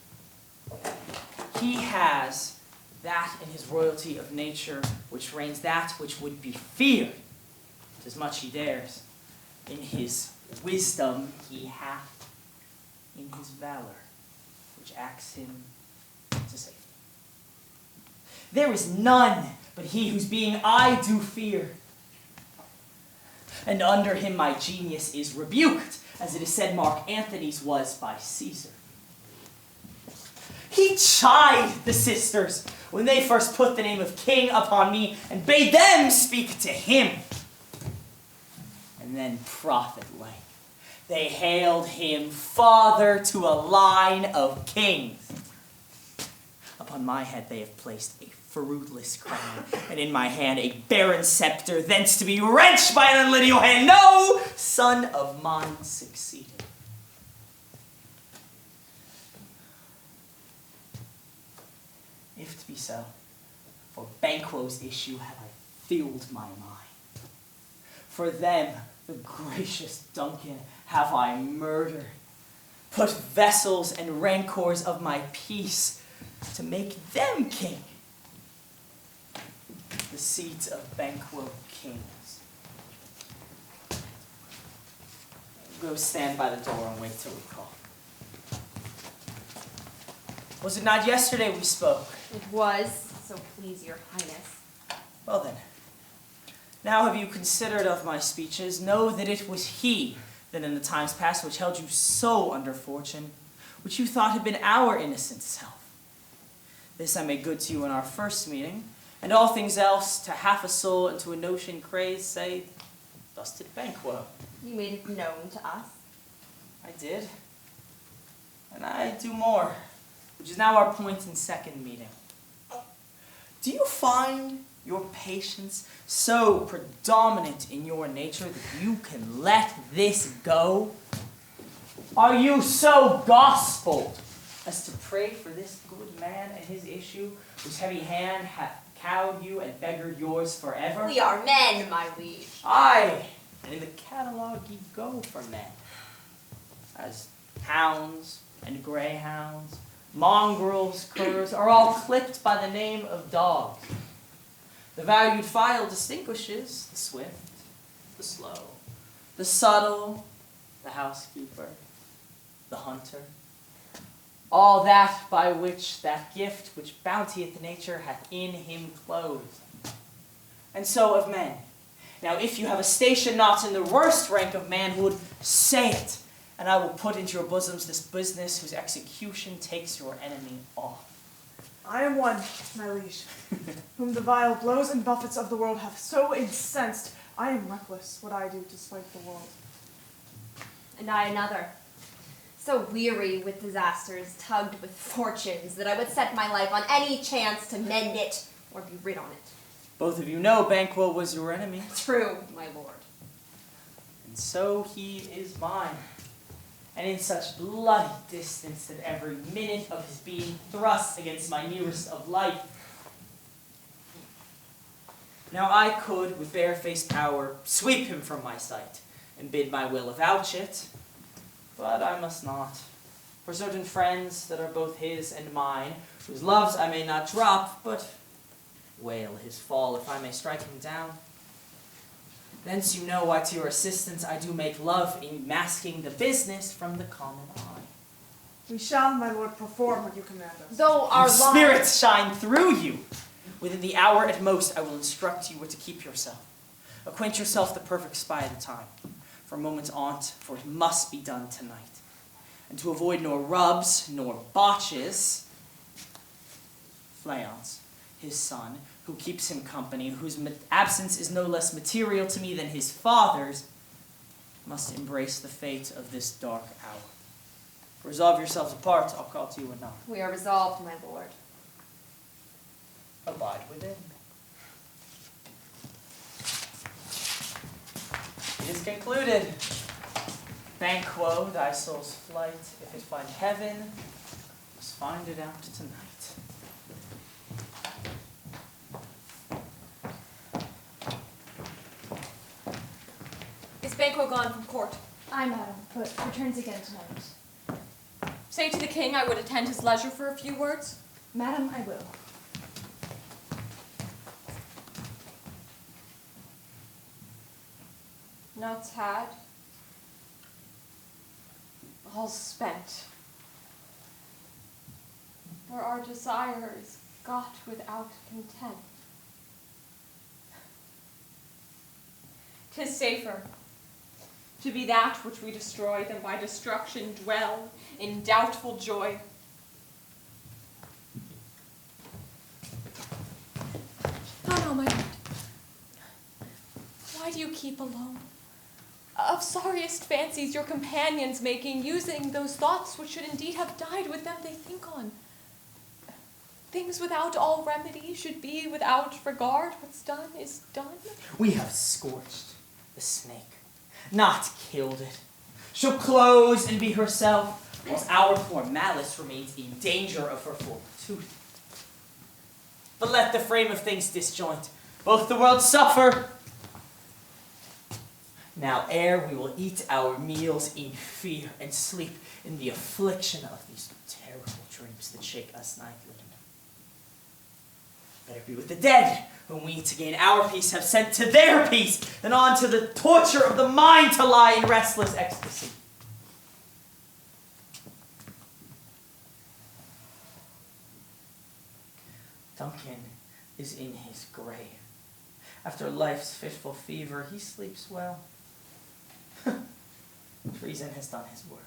He has that in his royalty of nature which reigns that which would be feared, 'tis much he dares. In his wisdom he hath, in his valor, which acts him to safety. There is none but he whose being I do fear. And under him my genius is rebuked, as it is said Mark Antony's was by Caesar. He chid the sisters when they first put the name of king upon me and bade them speak to him. And then prophet-like, they hailed him father to a line of kings. Upon my head they have placed a fruitless crown, and in my hand a barren scepter, thence to be wrenched by an unlineal hand. No son of mine succeeded. If to be so, for Banquo's issue have I filled my mind. For them, the gracious Duncan, have I murdered, put vessels and rancors of my peace to make them king. The seeds of Banquo kings. Go stand by the door and wait till we call. Was it not yesterday we spoke? It was, so please your highness. Well then, now have you considered of my speeches, know that it was he that in the times past which held you so under fortune, which you thought had been our innocent self. This I made good to you in our first meeting, and all things else to half a soul and to a notion crazed say, thus did Banquo. You made it known to us. I did, and I do more, which is now our point in second meeting. Do you find your patience so predominant in your nature that you can let this go? Are you so gospeled as to pray for this good man and his issue, whose heavy hand hath cowed you and beggared yours forever? We are men, my liege. Aye, and in the catalogue ye go for men, as hounds and greyhounds, mongrels, curs, are all clipped by the name of dogs. The valued file distinguishes the swift, the slow, the subtle, the housekeeper, the hunter. all that by which that gift which bounteeth nature hath in him clothed. And so of men. Now if you have a station not in the worst rank of manhood, say it, and I will put into your bosoms this business whose execution takes your enemy off. I am one, my liege, whom the vile blows and buffets of the world have so incensed, I am reckless what I do to spite the world. And I another, so weary with disasters, tugged with fortunes, that I would set my life on any chance to mend it or be rid on it. Both of you know Banquo was your enemy. True, my lord. And so he is mine. And in such bloody distance that every minute of his being thrusts against my nearest of life. Now I could, with barefaced power, sweep him from my sight, and bid my will avouch it, but I must not. For certain friends that are both his and mine, whose loves I may not drop, but wail his fall if I may strike him down. Thence you know why to your assistance I do make love in masking the business from the common eye. We shall, my lord, perform what you command us. Though our Your spirits shine through you. Within the hour at most I will instruct you where to keep yourself. Acquaint yourself the perfect spy of the time. For moments on't, for it must be done tonight. And to avoid nor rubs, nor botches, Fleance, his son, who keeps him company, whose absence is no less material to me than his father's, must embrace the fate of this dark hour. Resolve yourselves apart, I'll call to you anon. We are resolved, my lord. Abide within. It is concluded. Banquo, thy soul's flight, if it find heaven, must find it out tonight. Is Banquo gone from court? Aye, madam, but returns again tonight. Say to the king I would attend his leisure for a few words. Madam, I will. Nuts had. All spent. For our desire is got without content. 'Tis safer to be that which we destroy than by destruction dwell in doubtful joy. No, my lord. Why do you keep alone? Of sorriest fancies your companions making, using those thoughts which should indeed have died with them they think on. Things without all remedy should be without regard. What's done is done. We have scorched the snake, not killed it. She'll close and be herself, whilst our poor malice remains in danger of her former tooth. But let the frame of things disjoint, both the world suffer. Now ere we will eat our meals in fear and sleep in the affliction of these terrible dreams that shake us nightly. Better be with the dead, whom we to gain our peace have sent to their peace, than on to the torture of the mind to lie in restless ecstasy. Duncan is in his grave. After life's fitful fever, he sleeps well. Treason has done his worst.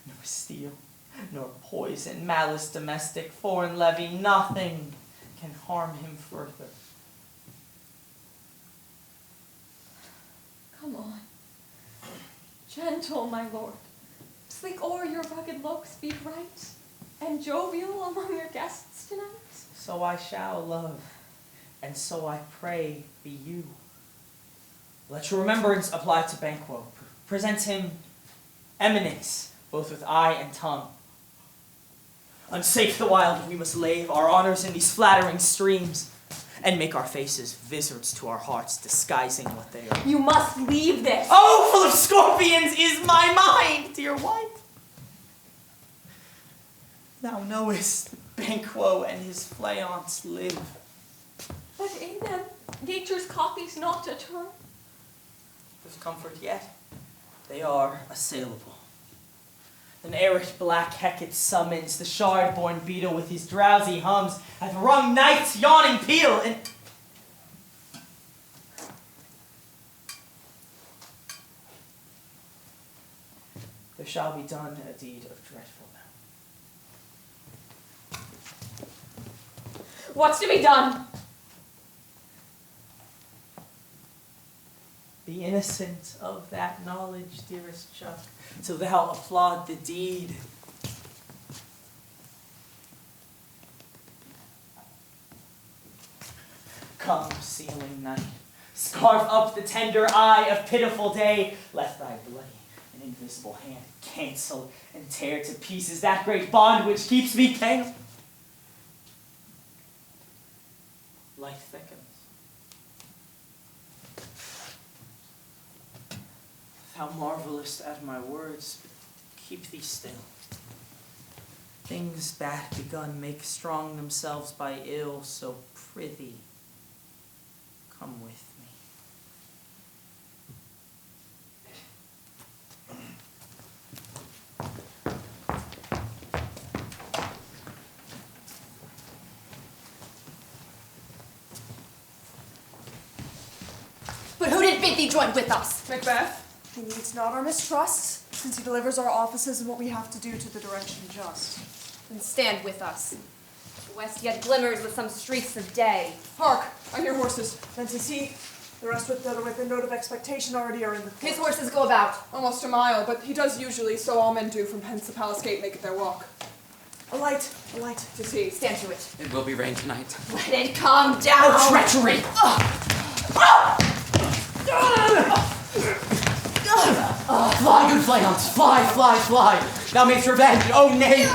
Nor steel, nor poison, malice domestic, foreign levy, nothing can harm him further. Come on. Gentle, my lord. Sleek o'er your rugged looks, be bright and jovial among your guests tonight. So I shall love, and so I pray be you. Let your remembrance apply to Banquo. Present him eminence, both with eye and tongue. Unsafe the while that we must lave our honors in these flattering streams, and make our faces vizards to our hearts, disguising what they are. You must leave this. Oh, full of scorpions is my mind, dear wife. Thou knowest Banquo and his Fleance live. But in them, nature's copies not a term. With comfort yet, they are assailable. An arid black Hecate summons the shard-born beetle with his drowsy hums, hath wrung night's yawning peal, and there shall be done a deed of dreadful now. What's to be done? Be innocent of that knowledge, dearest Chuck, till thou applaud the deed. Come, sealing night, scarf up the tender eye of pitiful day, let thy bloody and invisible hand cancel and tear to pieces that great bond which keeps me pale. Light thickens. Thou marvelest at my words, but keep thee still. Things bad begun make strong themselves by ill, so prithee, come with me. But who did bid thee join with us? Macbeth, he needs not our mistrust, since he delivers our offices and what we have to do to the direction just. Then stand with us. The west yet glimmers with some streaks of day. Hark! I hear horses. Then to see the rest with the note of expectation already are in the court. His horses go about. Almost a mile, but he does usually, so all men do from hence the palace gate make it their walk. A light. To see. Stand to it. It will be rain tonight. Let it come down. Oh, treachery! Fly, good flayhounds, fly, fly, fly! Thou mayst revenge, oh knave!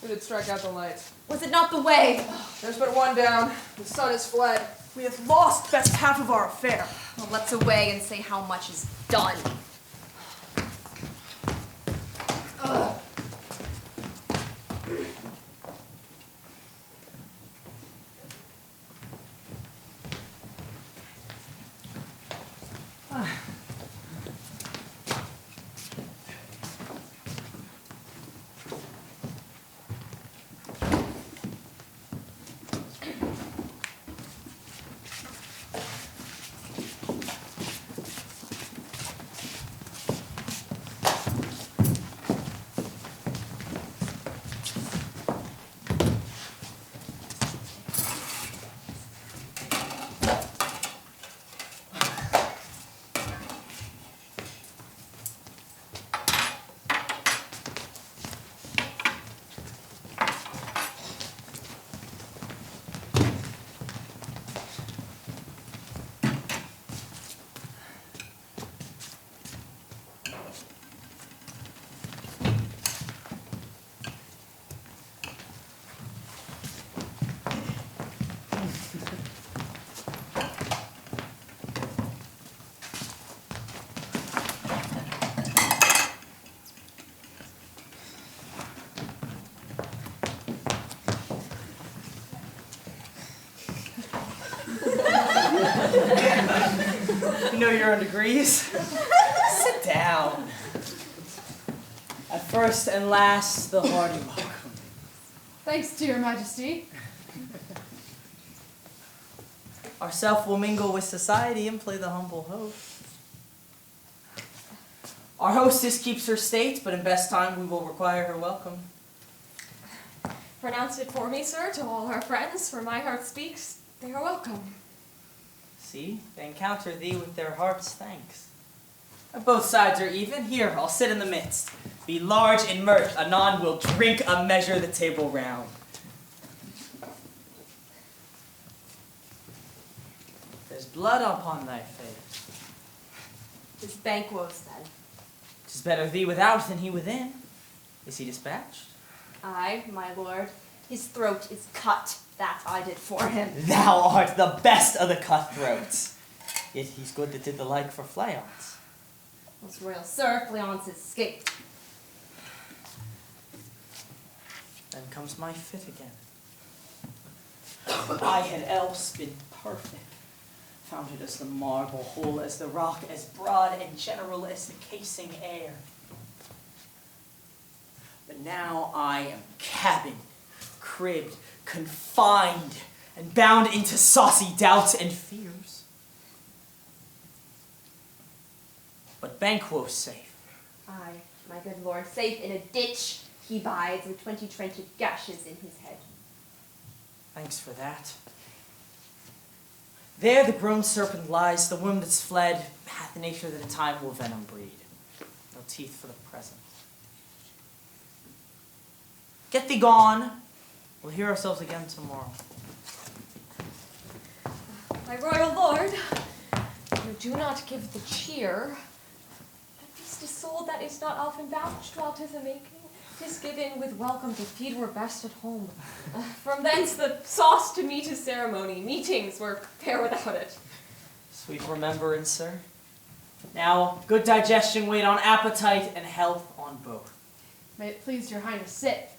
Who did strike out the light? Was it not the way? There's but one down. The sun is fled. We have lost best half of our affair. Well, let's away and say how much is done. You know your own degrees. Sit down. At first and last, the hearty welcome. Thanks to your majesty. Ourself will mingle with society and play the humble host. Our hostess keeps her state, but in best time we will require her welcome. Pronounce it for me, sir, to all our friends, for my heart speaks. They are welcome. See, they encounter thee with their heart's thanks. Both sides are even. Here, I'll sit in the midst. Be large in mirth, anon we'll drink a measure the table round. There's blood upon thy face. 'Tis Banquo's then. 'Tis better thee without than he within. Is he dispatched? Aye, my lord. His throat is cut. That I did for him. Thou art the best of the cutthroats. Yet he's good that did the like for Fleance. Most royal sir, Fleance escaped. Then comes my fit again. I had else been perfect, founded as the marble, whole as the rock, as broad and general as the casing air. But now I am cabined, cribbed, confined, and bound into saucy doubts and fears. But Banquo's safe. Aye, my good lord, safe in a ditch he bides with 20 trenchant gashes in his head. Thanks for that. There the grown serpent lies, the womb that's fled, hath nature that in time will venom breed. No teeth for the present. Get thee gone. We'll hear ourselves again tomorrow. My royal lord, you do not give the cheer. At least a soul that is not often vouched while 'tis a making. 'Tis given with welcome to feed were best at home. From thence the sauce to meat is ceremony. Meetings were fair without it. Sweet remembrance, sir. Now, good digestion wait on appetite and health on both. May it please your highness sit.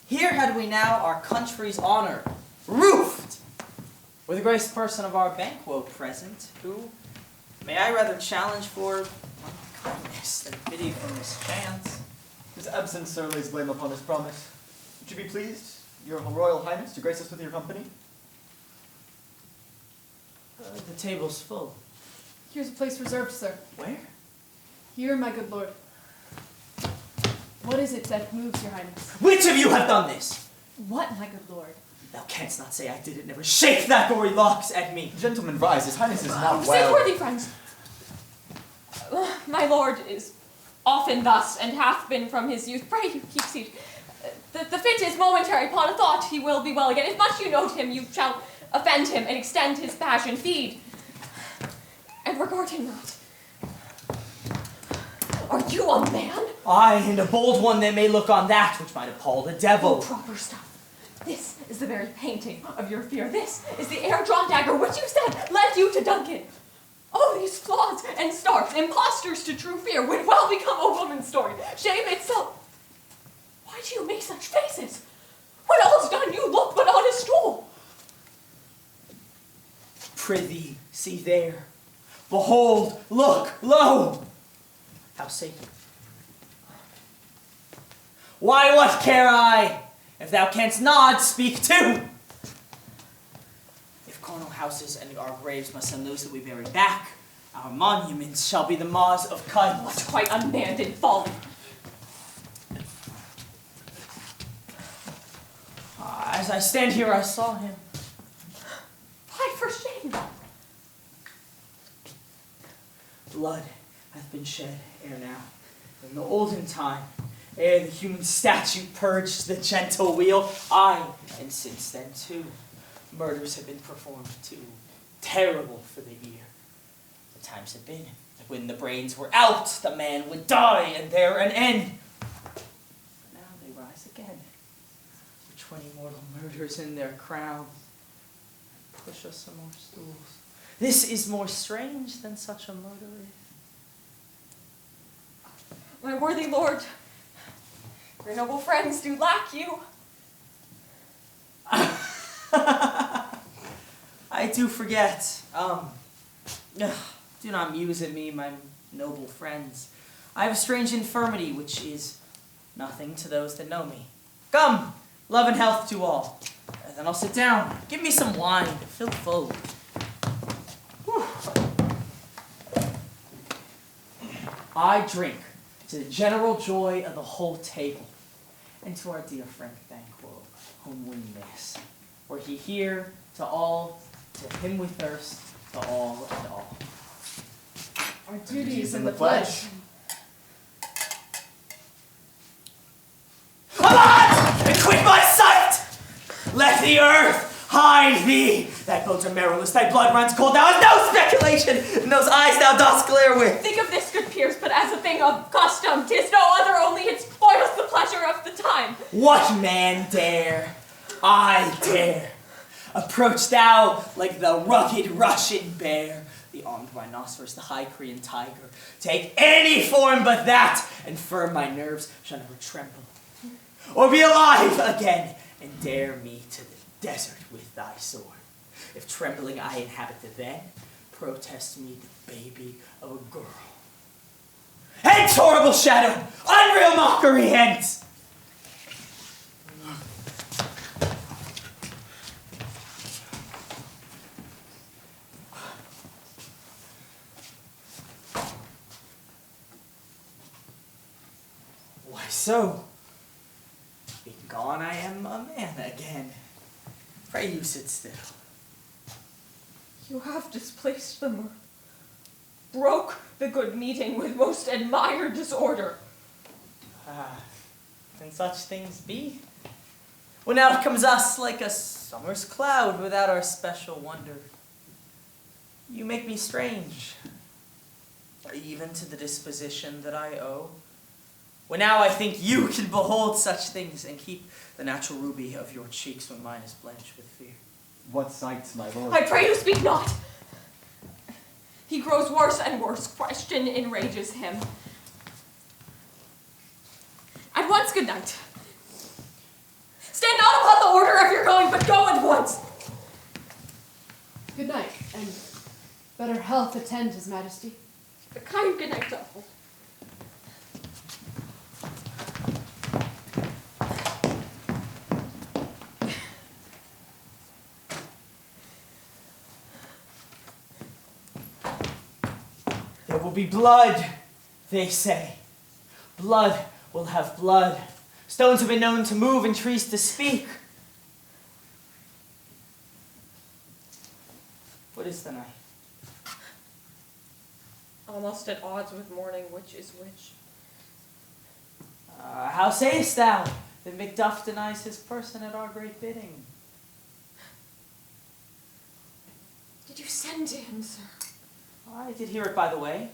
Here had we now our country's honor, roofed, with the graced person of our Banquo present, who, may I rather challenge for kindness than pity for mischance. His absence, sir, lays blame upon his promise. Would you be pleased, your royal highness, to grace us with your company? The table's full. Here's a place reserved, sir. Where? Here, my good lord. What is it that moves your highness? Which of you have done this? What, my good lord? Thou canst not say I did it. Never shake that gory locks at me. Gentlemen, rise. His highness is not Sit well. worthy friends. My lord is often thus, and hath been from his youth. Pray you keep seat. The fit is momentary. Upon a thought he will be well again. If much you note him, you shall offend him and extend his passion. Feed and regard him not. Are you a man? Aye, and a bold one that may look on that which might appall the devil. Oh, proper stuff. This is the very painting of your fear. This is the air-drawn dagger which you said led you to Duncan. Oh, these flaws and starts, impostors to true fear, would well become a woman's story. Shame itself. Why do you make such faces? When all's done, you look but on a stool. Prithee, see there. Behold, look, lo! How say you? Why, what care I? If thou canst nod, speak too. If carnal houses and our graves must send those that we bury back, our monuments shall be the maws of Caithness. What quite unbanded folly. As I stand here, I saw him. Why, for shame. Blood hath been shed ere now. In the olden time, ere the human statute purged the gentle wheel, aye, and since then too, murders have been performed too, terrible for the ear. The times have been that when the brains were out, the man would die, and there an end. But now they rise again, with 20 mortal murders in their crown, and push us some more stools. This is more strange than such a murder is. My worthy lord, your noble friends do lack you. I do forget. Do not muse at me, my noble friends. I have a strange infirmity, which is nothing to those that know me. Come, love and health to all. And then I'll sit down. Give me some wine. Fill full. Whew. I drink to the general joy of the whole table, and to our dear friend Banquo, whom we miss. Were he here, to all, to him we thirst, to all and all. Our duty is in the pledge. Avaunt! And quit my sight! Let the earth hide thee! Thy bones are marrowless, thy blood runs cold, thou hast no speculation, and those eyes thou dost glare with. Think of this, good peers, but as a thing of custom. 'Tis no other, only it spoils the pleasure of the time. What man dare? I dare. Approach thou like the rugged Russian bear, the armed rhinoceros, the high Korean tiger. Take any form but that, and firm my nerves shall never tremble. Or be alive again, and dare me to the desert with thy sword. If trembling I inhabit the then, protest me the baby of a girl. Hence, horrible shadow, unreal mockery, hence! Why so? Being gone, I am a man again. Pray you sit still. You have displaced them, or broke the good meeting with most admired disorder. Ah, can such things be? When out comes us like a summer's cloud without our special wonder. You make me strange, even to the disposition that I owe. When now I think you can behold such things and keep the natural ruby of your cheeks when mine is blenched with fear. What sights, my lord? I pray you speak not. He grows worse and worse. Question enrages him. At once, good night. Stand not upon the order if you're going, but go at once. Good night, and better health attend His Majesty. A kind good night, Topher. There will be blood, they say. Blood will have blood. Stones have been known to move and trees to speak. What is the night? Almost at odds with morning, which is which. How sayest thou that Macduff denies his person at our great bidding? Did you send to him, sir? I did hear it by the way,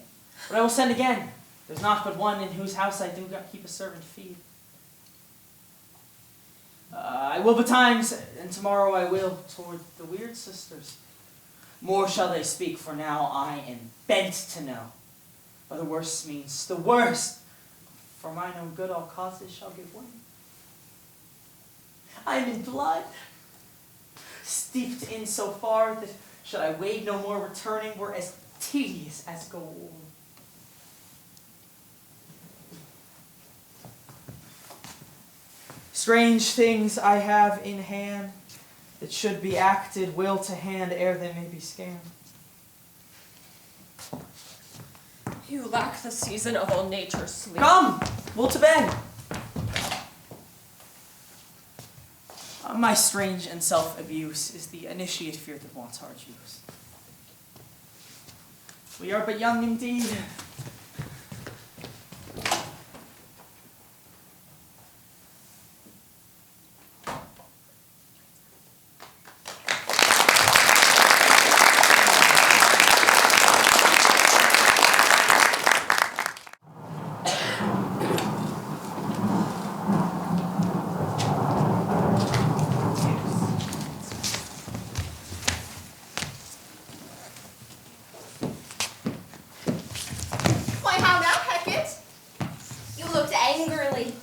but I will send again. There's not but one in whose house I do keep a servant feed. I will betimes, and tomorrow I will, toward the weird sisters. More shall they speak, for now I am bent to know. But the worst means the worst. For mine own good all causes shall give way. I am in blood, steeped in so far that should I wade no more returning were as tedious as gold. Strange things I have in hand that should be acted will to hand ere they may be scanned. You lack the season of all nature's sleep. Come, we'll to bed. My strange and self-abuse is the initiate fear that wants hard use. We are but young indeed. Why, how now, Hecate? You looked angrily.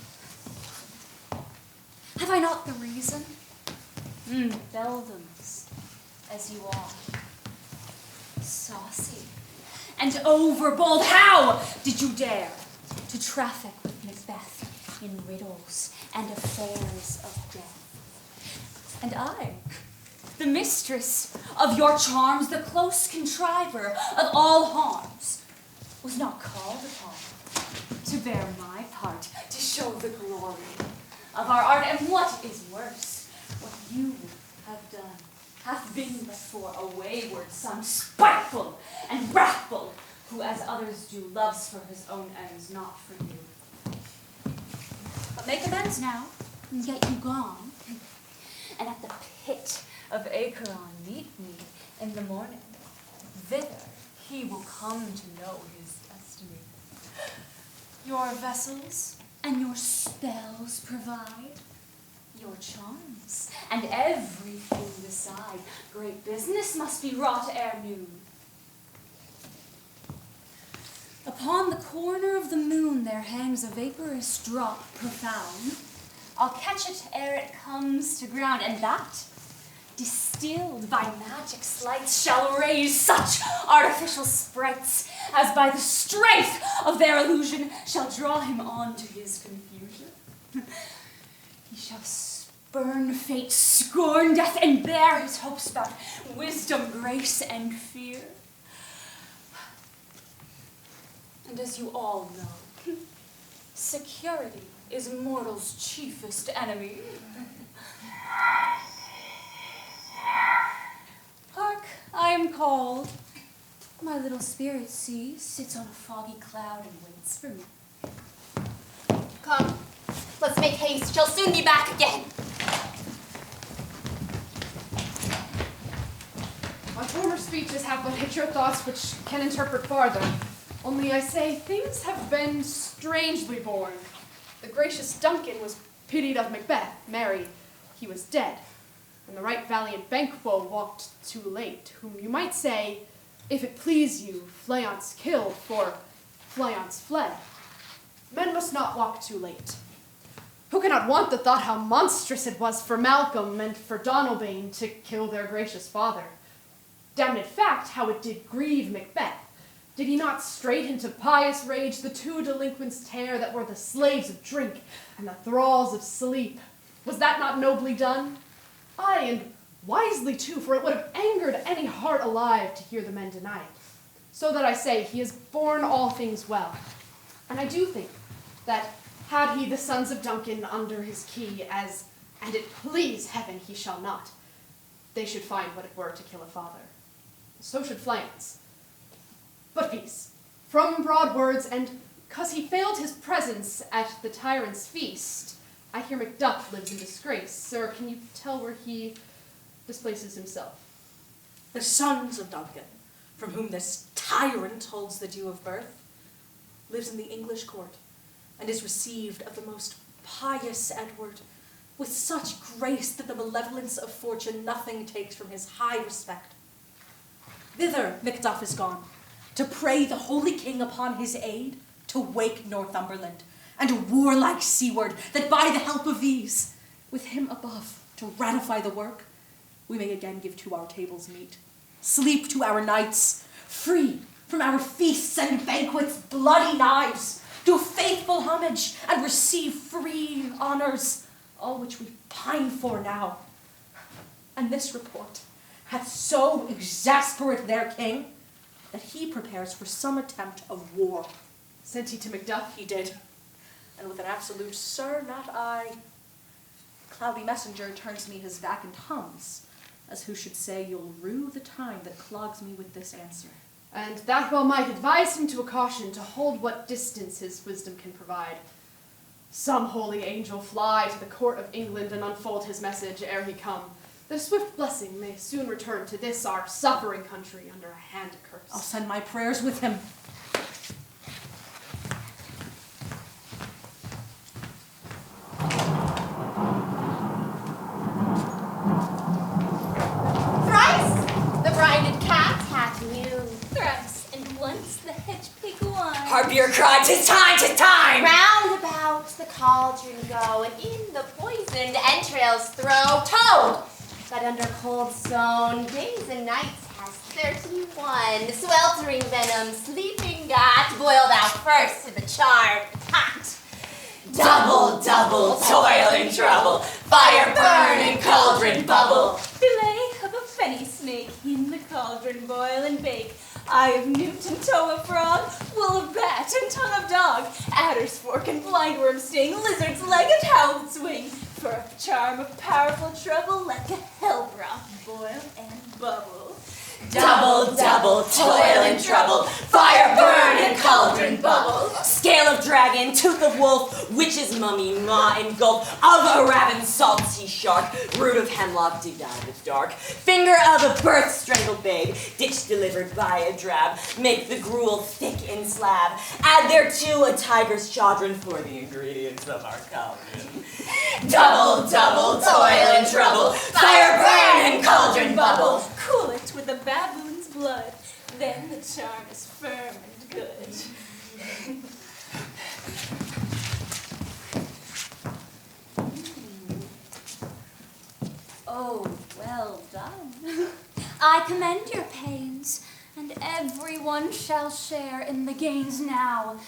Have I not the reason? Beldams, as you are. Saucy and overbold. How did you dare to traffic with Macbeth in riddles and affairs of death? And I, the mistress of your charms, the close contriver of all harms, was not called upon to bear my part, to show the glory of our art. And what is worse, what you have done hath been but for a wayward son, spiteful and wrathful, who as others do loves for his own ends, not for you. But make amends now, and get you gone, and at the pit of Acheron meet me in the morning. Thither he will come to know his destiny. Your vessels and your spells provide. your charms, and everything beside. Great business must be wrought ere noon. Upon the corner of the moon there hangs a vaporous drop profound. I'll catch it ere it comes to ground, and that, distilled by magic sleights, shall raise such artificial sprites as by the strength of their illusion shall draw him on to his confusion. He shall spurn fate, scorn death, and bear his hopes about wisdom, grace, and fear. And as you all know, security is mortal's chiefest enemy. Hark, I am called. My little spirit, see, sits on a foggy cloud and waits for me. Come, let's make haste. She'll soon be back again. My former speeches have but hit your thoughts which can interpret farther. Only I say, things have been strangely born. The gracious Duncan was pitied of Macbeth, marry, he was dead. And the right valiant Banquo walked too late, whom you might say, if it please you, Fleance killed, for Fleance fled. Men must not walk too late. Who cannot want the thought how monstrous it was for Malcolm and for Donalbain to kill their gracious father? Damned fact, how it did grieve Macbeth. Did he not straight into pious rage the two delinquents tear that were the slaves of drink and the thralls of sleep? Was that not nobly done? Aye, and wisely too, for it would have angered any heart alive to hear the men deny it. So that I say, he has borne all things well. And I do think that had he the sons of Duncan under his key, as, and it please heaven he shall not, they should find what it were to kill a father. So should Fleance. But peace, from broad words, and 'cause he failed his presence at the tyrant's feast, I hear Macduff lives in disgrace. Sir, can you tell where he displaces himself? The sons of Duncan, from whom this tyrant holds the due of birth, lives in the English court, and is received of the most pious Edward, with such grace that the malevolence of fortune nothing takes from his high respect. Thither Macduff is gone, to pray the holy king upon his aid, to wake Northumberland, and a warlike Siward, that by the help of these, with him above, to ratify the work, we may again give to our tables meat, sleep to our nights, free from our feasts and banquets, bloody knives, do faithful homage, and receive free honors, all which we pine for now. And this report hath so exasperate their king, that he prepares for some attempt of war. Sent he to Macduff? He did. And with an absolute, sir, not I, cloudy messenger turns me his back and hums, as who should say, you'll rue the time that clogs me with this answer. And that well might advise him to a caution, to hold what distance his wisdom can provide. Some holy angel fly to the court of England and unfold his message ere he come. The swift blessing may soon return to this our suffering country under a hand accursed. I'll send my prayers with him. Thrice the brinded cat hath mewed, thrice and once the hedge pig won. Harpier cried, 'tis time, 'tis time! Round about the cauldron go, and in the poisoned entrails throw. Toad, that under cold zone days and nights has 31 sweltering venom, sleeping got, boiled out first to the charred pot. Double, double, toil and trouble, fire burn and cauldron bubble. Fillet of a fenny snake, in the cauldron boil and bake. Eye of newt and toe of frog, wool of bat and tongue of dog, adder's fork and blindworm sting, lizard's leg and hound's wing. For a charm of powerful trouble, let the hell broth boil and bubble. Double, double, toil and trouble, fire burn and cauldron bubble. Scale of dragon, tooth of wolf, witch's mummy, maw and gulp, of a raven salt sea shark, root of hemlock digged out of the dark, finger of a birth strangled babe, ditch delivered by a drab, make the gruel thick in slab, add thereto a tiger's chaudron for the ingredients of our cauldron. Double, double, toil and trouble, fire burn and cauldron bubble. Cool it with a baboon's blood, then the charm is firm and good. Oh, well done. I commend your pains, and everyone shall share in the gains now.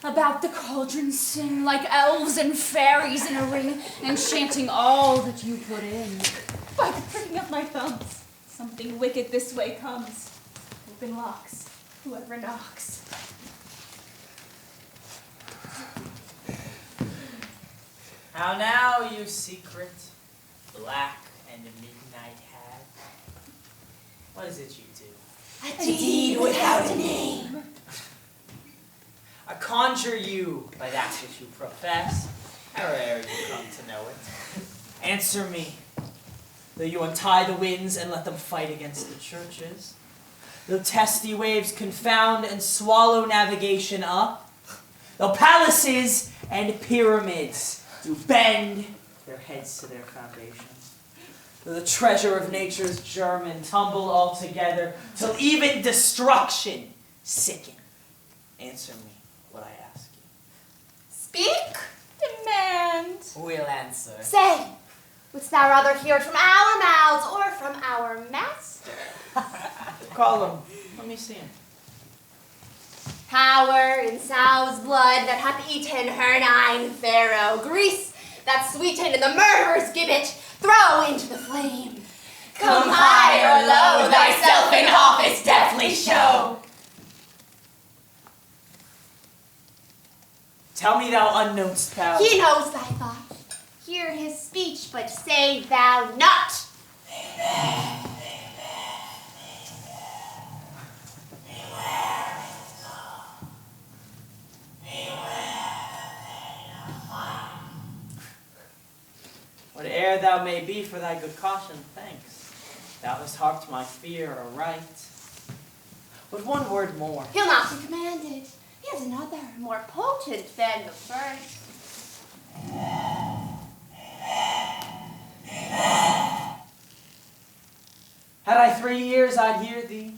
About the cauldron sing like elves and fairies in a ring, enchanting all that you put in. By the pricking of my thumbs, something wicked this way comes. Open locks, whoever knocks. How now, you secret, black and midnight hag? What is it you do? A deed without a name. I conjure you by that which you profess, however you come to know it. Answer me. Though you untie the winds and let them fight against the churches, though testy waves confound and swallow navigation up, though palaces and pyramids do bend their heads to their foundations, though the treasure of nature's germ and tumble all together, till even destruction sicken. Answer me what I ask you. Speak. Demand. We'll answer. Say, wouldst thou rather hear it from our mouths or from our master? Call him. Let me see him. Power in sow's blood that hath eaten her 9 pharaoh. Grease that sweetened the murderer's gibbet, throw into the flame. Come high or low, thyself in office deftly show. Tell me, thou unknownst power. He knows thy thought. Hear his speech, but say thou not. Whate'er thou may be for thy good caution, thanks. Thou hast harped my fear aright. But one word more. He'll not be commanded. Here's another, more potent than the first. Had I 3 years, I'd hear thee.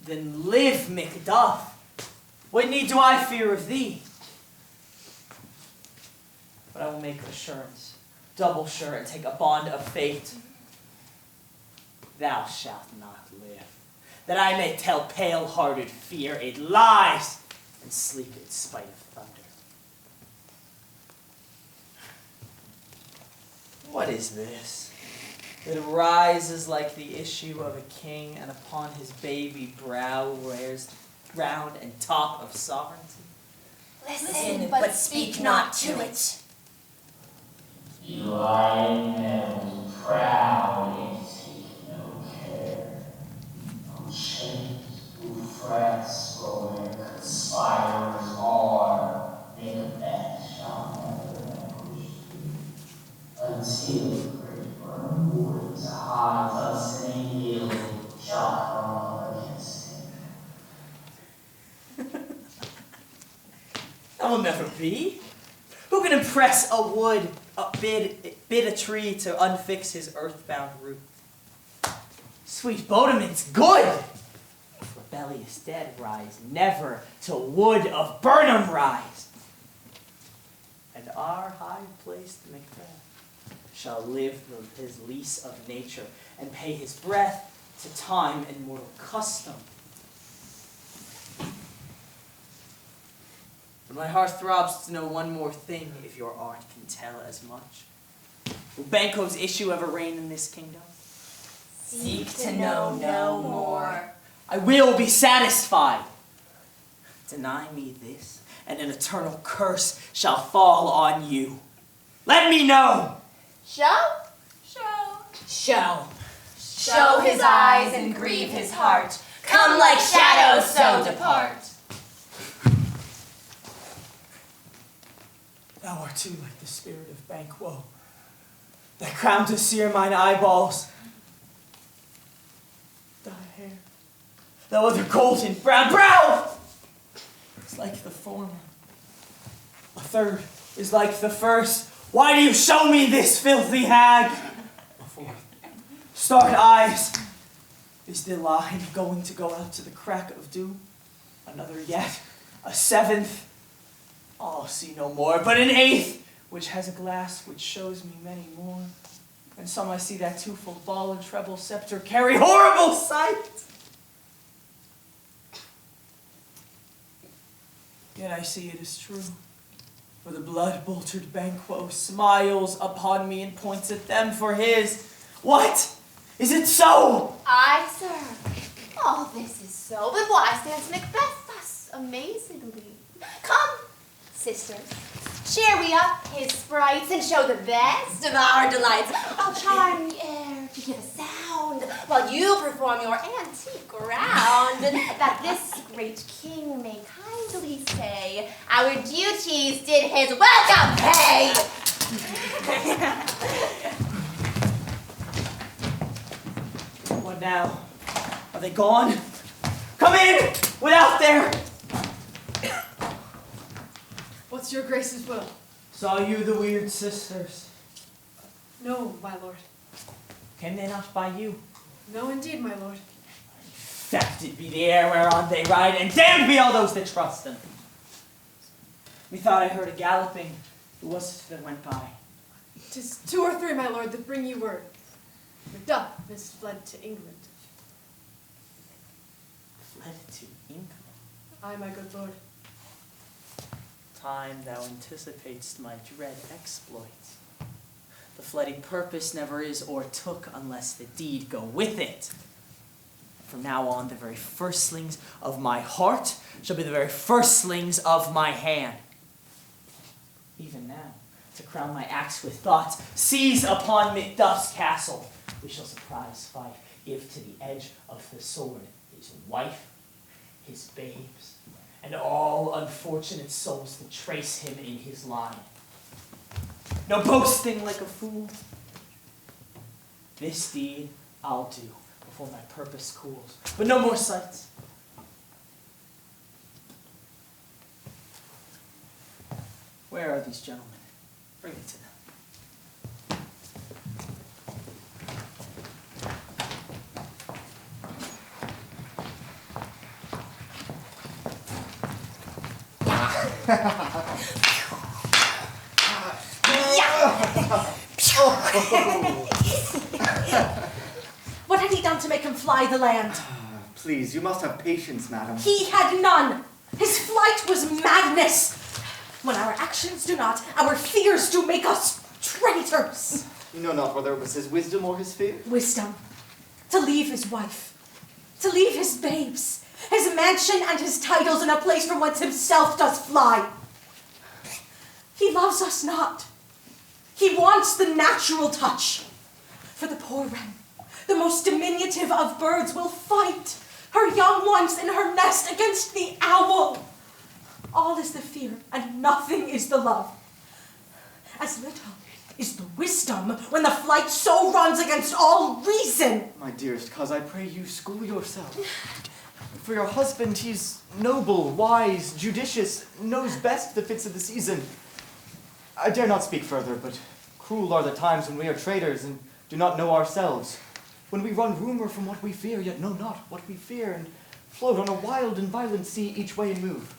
Then live, Macduff. What need do I fear of thee? But I will make assurance, double sure, and take a bond of fate. Thou shalt not live, that I may tell pale-hearted fear it lies, and sleep in spite of thunder. What is this? That rises like the issue of a king, and upon his baby brow wears the crown and top of sovereignty? Listen, but speak not to it. Eli and proud and take no care. No chains who frets for where conspirers are, Macbeth shall never vanquish thee. Until great burning woods high thus in a hill shall come up against him. That will never be. Who can impress a wood, bid a tree to unfix his earthbound root? Sweet Bodeman's good! Rebellious dead rise never to wood of Burnham rise. And our high-placed Macbeth shall live his lease of nature and pay his breath to time and mortal custom. But my heart throbs to know one more thing, if your art can tell as much. Will Banquo's issue ever reign in this kingdom? Seek to know no more. I will be satisfied. Deny me this, and an eternal curse shall fall on you. Let me know. Show? Show. Show his eyes and grieve his heart. Come like shadows, so depart. Thou art too like the spirit of Banquo. Thy crown to sear mine eyeballs. Thy hair, thou other golden brown brow, is like the former. A third is like the first. Why do you show me this filthy hag? A fourth, stark eyes. Is the line going to go out to the crack of doom? Another yet, a seventh. I'll see no more, but an eighth, which has a glass which shows me many more. And some I see that twofold ball and treble scepter carry, horrible sight! Yet I see it is true, for the blood-boltered Banquo smiles upon me and points at them for his. What? Is it so? Aye, sir. All this is so, but why stands Macbeth thus amazingly? Come, sisters, cheer we up his sprites and show the best of our delights. I'll charm the air to give a sound while you perform your antique round, that this great king may kindly say our duties did his welcome pay. What now? Are they gone? Come in! Without there! What's your grace's will? Saw you the weird sisters. No, my lord. Came they not by you? No, indeed, my lord. Infected be the air whereon they ride, and damned be all those that trust them. Methought I heard a galloping. Who was it that went by? 'Tis 2 or 3, my lord, that bring you word. Macduff has fled to England. Fled to England? Aye, my good lord. Time thou anticipatest my dread exploits. The fleeting purpose never is o'ertook unless the deed go with it. From now on, the very firstlings of my heart shall be the very firstlings of my hand. Even now, to crown my acts with thoughts, seize upon Macduff's castle. We shall surprise Fife, give to the edge of the sword his wife, his babes, and all unfortunate souls that trace him in his line. No boasting like a fool. This deed I'll do before my purpose cools, but no more sights. Where are these gentlemen? Bring me to them. What had he done to make him fly the land? Please, you must have patience, madam. He had none. His flight was madness. When our actions do not, our fears do make us traitors. You know not whether it was his wisdom or his fear? Wisdom. To leave his wife. To leave his babes. His mansion and his titles in a place from whence himself does fly. He loves us not. He wants the natural touch. For the poor wren, the most diminutive of birds, will fight her young ones in her nest against the owl. All is the fear, and nothing is the love. As little is the wisdom when the flight so runs against all reason. My dearest cuz, I pray you school yourself. For your husband, he's noble, wise, judicious, knows best the fits of the season. I dare not speak further, but cruel are the times when we are traitors and do not know ourselves. When we run rumor from what we fear, yet know not what we fear, and float on a wild and violent sea each way and move.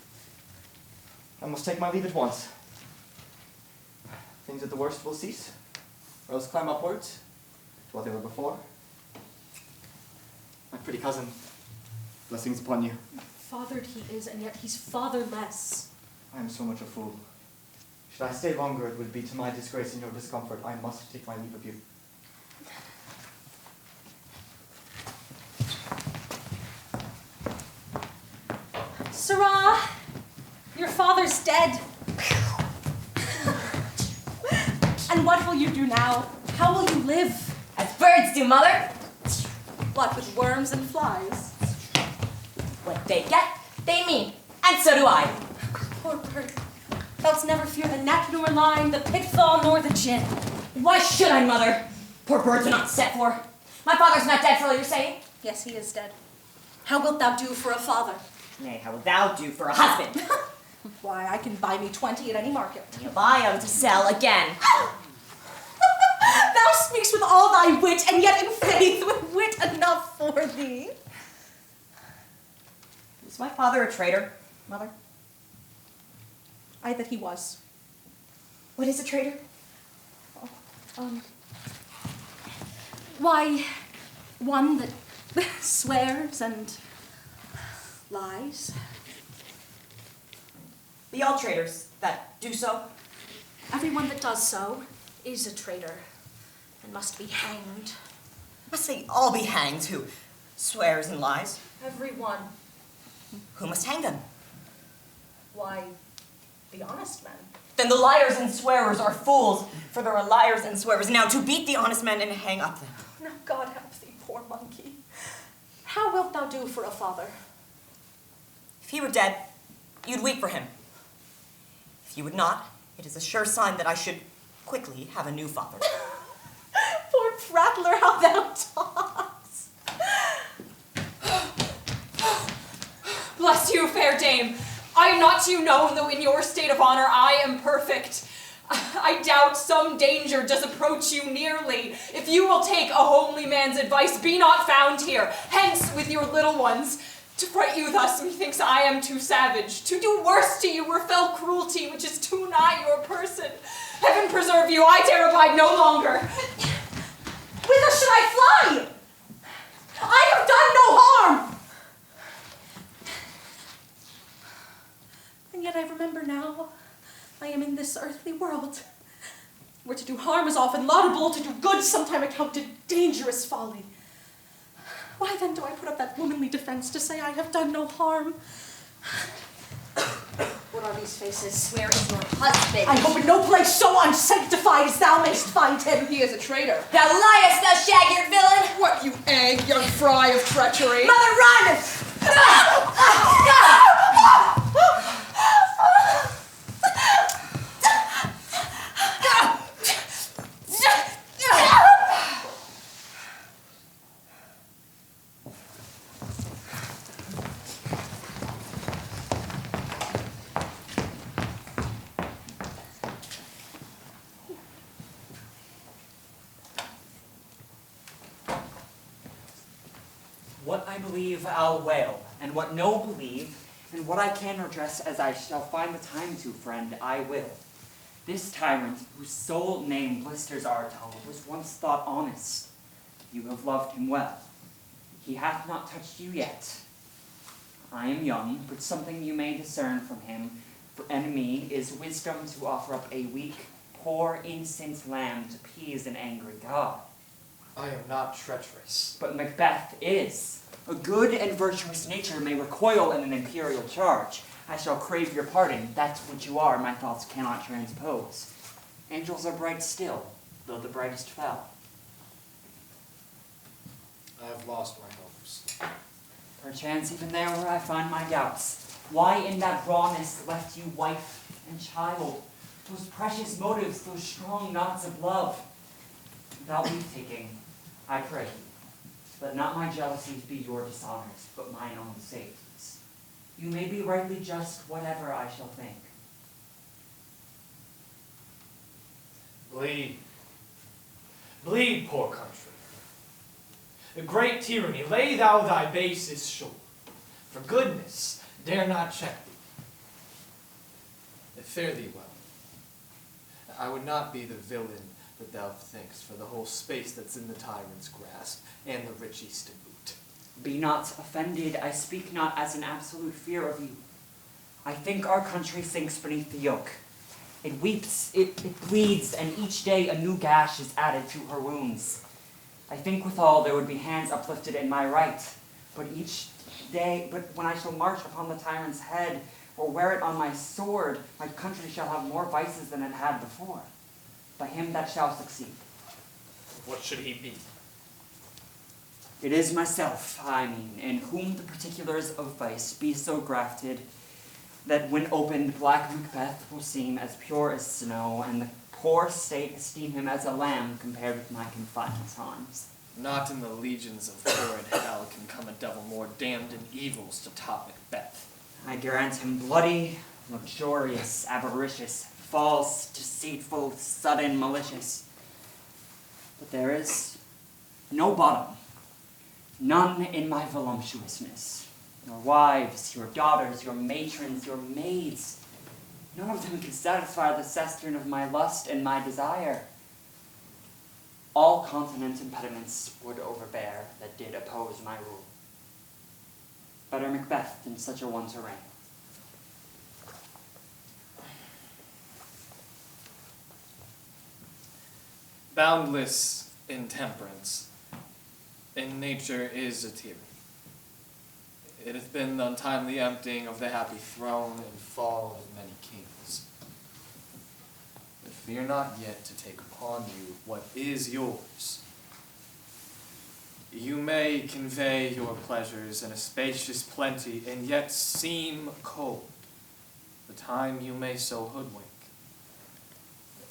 I must take my leave at once. Things at the worst will cease, or else climb upwards to what they were before. My pretty cousin, blessings upon you. Fathered he is, and yet he's fatherless. I am so much a fool. Should I stay longer, it would be to my disgrace and your discomfort. I must take my leave of you. dead. And what will you do now? How will you live? As birds do, mother. What, with worms and flies? What they get, they mean. And so do I. Poor bird. Thou'st never fear the net nor line, the pitfall nor the gin. Why should I, mother? Poor birds are not set for. My father's not dead, for all you're saying? Yes, he is dead. How wilt thou do for a father? Nay, how wilt thou do for a husband? Why, I can buy me 20 at any market. You buy 'em to sell again. Thou speaks with all thy wit, and yet in faith with wit enough for thee. Is my father a traitor, mother? Aye, that he was. What is a traitor? Why, one that swears and lies. Be all traitors that do so? Everyone that does so is a traitor and must be hanged. Must they all be hanged who swears and lies? Everyone. Who must hang them? Why, the honest men. Then the liars and swearers are fools, for there are liars and swearers. Now to beat the honest men and hang up them. Now God help thee, poor monkey. How wilt thou do for a father? If he were dead, you'd weep for him. If you would not, it is a sure sign that I should quickly have a new father. Poor prattler, how thou talks. Bless you, fair dame. I am not you known, though in your state of honor I am perfect. I doubt some danger does approach you nearly. If you will take a homely man's advice, be not found here. Hence with your little ones. To fright you thus, methinks I am too savage. To do worse to you were fell cruelty, which is too nigh your person. Heaven preserve you, I dare abide no longer. Whither should I fly? I have done no harm. And yet I remember now, I am in this earthly world, where to do harm is often laudable, to do good sometime accounted dangerous folly. Why then do I put up that womanly defense to say I have done no harm? What are these faces? Where is your husband? I hope in no place so unsanctified as thou mayst find him. He is a traitor. Thou liest, thou shag-eared villain! What, you egg, young fry of treachery? Mother, run! What I believe I'll wail, and what no believe, and what I can redress as I shall find the time to, friend, I will. This tyrant, whose sole name blisters our tongue, was once thought honest. You have loved him well. He hath not touched you yet. I am young, but something you may discern from him, for enemy is wisdom to offer up a weak, poor, innocent lamb to appease an angry god. I am not treacherous. But Macbeth is. A good and virtuous nature may recoil in an imperial charge. I shall crave your pardon. That's what you are, my thoughts cannot transpose. Angels are bright still, though the brightest fell. I have lost my hopes. Perchance even there where I find my doubts. Why in that rawness left you wife and child? Those precious motives, those strong knots of love. Without leave-taking, I pray you, let not my jealousies be your dishonors, but mine own safeties. You may be rightly just whatever I shall think. Bleed. Bleed, poor country. The great tyranny, lay thou thy bases sure. For goodness dare not check thee. Fare thee well. I would not be the villain that thou thinkst for the whole space that's in the tyrant's grasp, and the rich east to boot. Be not offended, I speak not as an absolute fear of you. I think our country sinks beneath the yoke. It weeps, it bleeds, and each day a new gash is added to her wounds. I think withal there would be hands uplifted in my right, but when I shall march upon the tyrant's head, or wear it on my sword, my country shall have more vices than it had before. By him that shall succeed. What should he be? It is myself, I mean, in whom the particulars of vice be so grafted that when opened, black Macbeth will seem as pure as snow, and the poor state esteem him as a lamb compared with my confined times. Not in the legions of horrid hell can come a devil more damned in evils to top Macbeth. I grant him bloody, luxurious, avaricious, false, deceitful, sudden, malicious. But there is no bottom, none in my voluptuousness. Your wives, your daughters, your matrons, your maids, none of them can satisfy the cistern of my lust and my desire. All continent impediments would overbear that did oppose my rule. Better Macbeth than such a one to reign. Boundless intemperance in nature is a tyranny. It hath been the untimely emptying of the happy throne and fall of many kings. But fear not yet to take upon you what is yours. You may convey your pleasures in a spacious plenty, and yet seem cold. The time you may so hoodwink.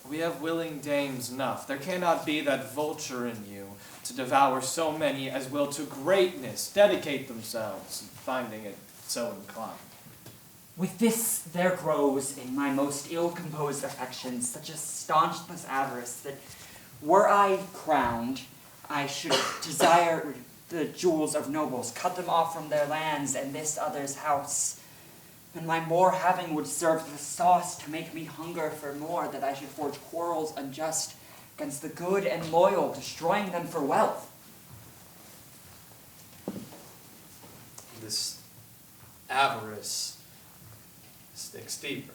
We have willing dames enough. There cannot be that vulture in you to devour so many as will to greatness dedicate themselves, finding it so inclined. With this there grows in my most ill-composed affections such a staunchness avarice that, were I crowned, I should desire the jewels of nobles, cut them off from their lands and this other's house. And my more having would serve the sauce to make me hunger for more, that I should forge quarrels unjust against the good and loyal, destroying them for wealth. This avarice sticks deeper,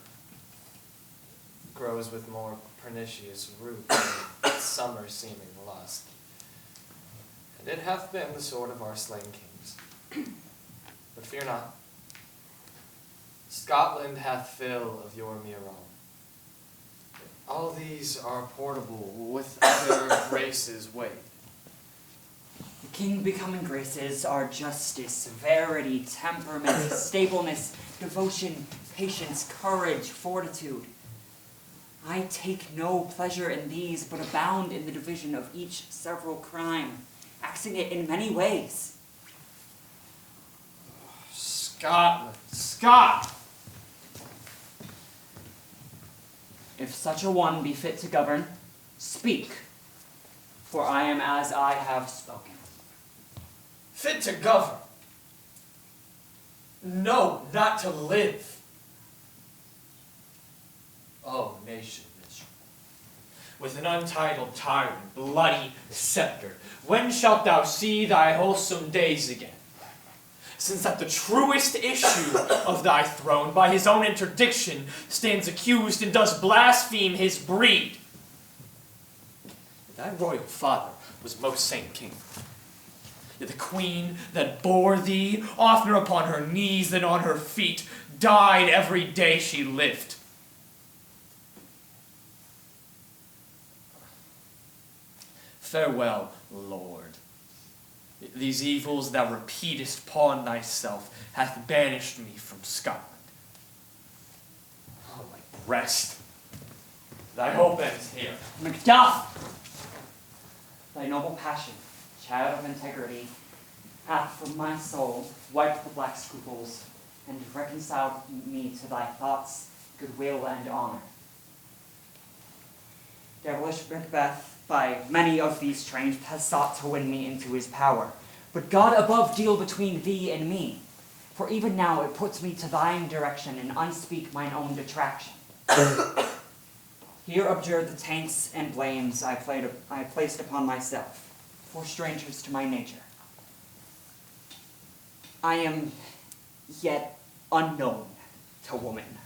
grows with more pernicious root than summer seeming lust. And it hath been the sword of our slain kings. But fear not. Scotland hath fill of your mere own. All these are portable with other races' weight. The king becoming graces are justice, verity, temperament, stableness, devotion, patience, courage, fortitude. I take no pleasure in these, but abound in the division of each several crime, axing it in many ways. Scotland, Scotland! If such a one be fit to govern, speak, for I am as I have spoken. Fit to govern? No, not to live. Oh, nation miserable, with an untitled tyrant, bloody scepter, when shalt thou see thy wholesome days again? Since that the truest issue of thy throne by his own interdiction stands accused and does blaspheme his breed. Thy royal father was most saint king. Yet the queen that bore thee, oftener upon her knees than on her feet, died every day she lived. Farewell, Lord. These evils thou repeatest upon thyself hath banished me from Scotland. Oh, my breast, thy hope ends here. Macduff! Thy noble passion, child of integrity, hath from my soul wiped the black scruples, and reconciled me to thy thoughts, goodwill, and honor. Devilish Macbeth, by many of these trains, has sought to win me into his power. But God above deal between thee and me. For even now it puts me to thine direction, and unspeak mine own detraction. Here abjure the taints and blames I placed upon myself, for strangers to my nature. I am yet unknown to woman.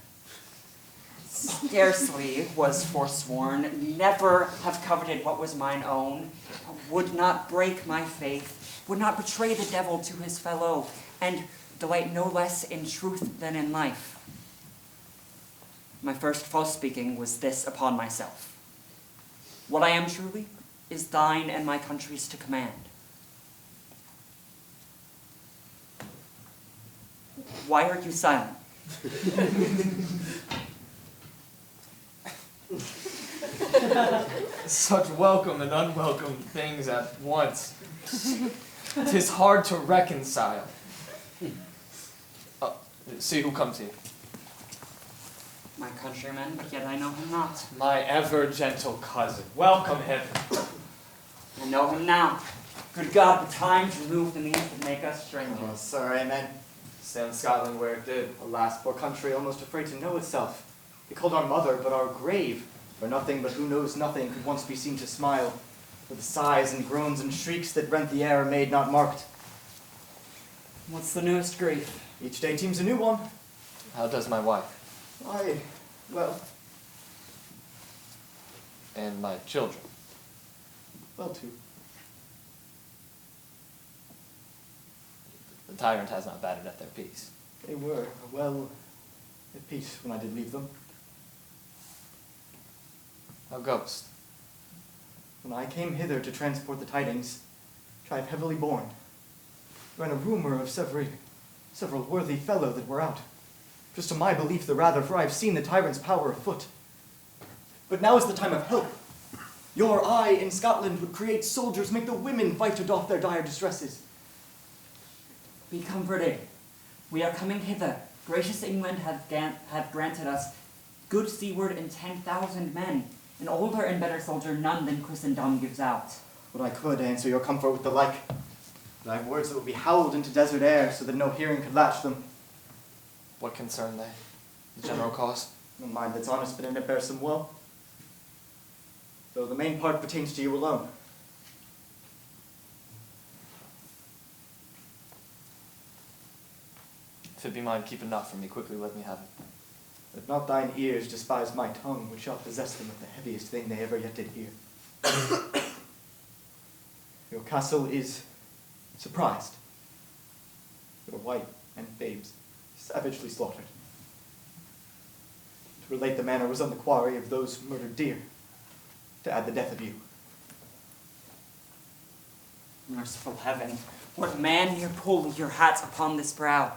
Scarcely was forsworn, never have coveted what was mine own, would not break my faith, would not betray the devil to his fellow, and delight no less in truth than in life. My first false speaking was this upon myself. What I am truly is thine and my country's to command. Why are you silent? Such welcome and unwelcome things at once. 'Tis hard to reconcile. See who comes here. My countryman, but yet I know him not. My ever gentle cousin. Welcome him. I know him now. Good God, the times remove the means that make us strangers. Oh, sir, amen. Stay in Scotland where it did. Alas, poor country, almost afraid to know itself. They called our mother, but our grave, where nothing but who knows nothing could once be seen to smile, where the sighs and groans and shrieks that rent the air are made not marked. What's the newest grief? Each day teems a new one. How does my wife? Aye, well, And my children? well too. The tyrant has not battered at their peace. They were well at peace when I did leave them. How goest? When I came hither to transport the tidings, which I have heavily borne, ran a rumor of several worthy fellow that were out. Just to my belief the rather, for I have seen the tyrant's power afoot. But now is the time of help. Your eye in Scotland would create soldiers, make the women fight to doff their dire distresses. Be comforted. We are coming hither. Gracious England hath granted us good Siward and 10,000 men, an older and better soldier none than Christendom gives out. Would I could answer your comfort with the like. But I have words that would be howled into desert air so that no hearing could latch them. What concern they? The general cause? No mind that's honest, but in it bears some woe. Though the main part pertains to you alone. If it be mine, keep it not from me. Quickly let me have it. Let not thine ears despise my tongue, which shall possess them with the heaviest thing they ever yet did hear. Your castle is surprised. Your wife and babes savagely slaughtered. To relate the manner was on the quarry of those murdered dear. To add the death of you. Merciful heaven, what man here pull your hats upon this brow?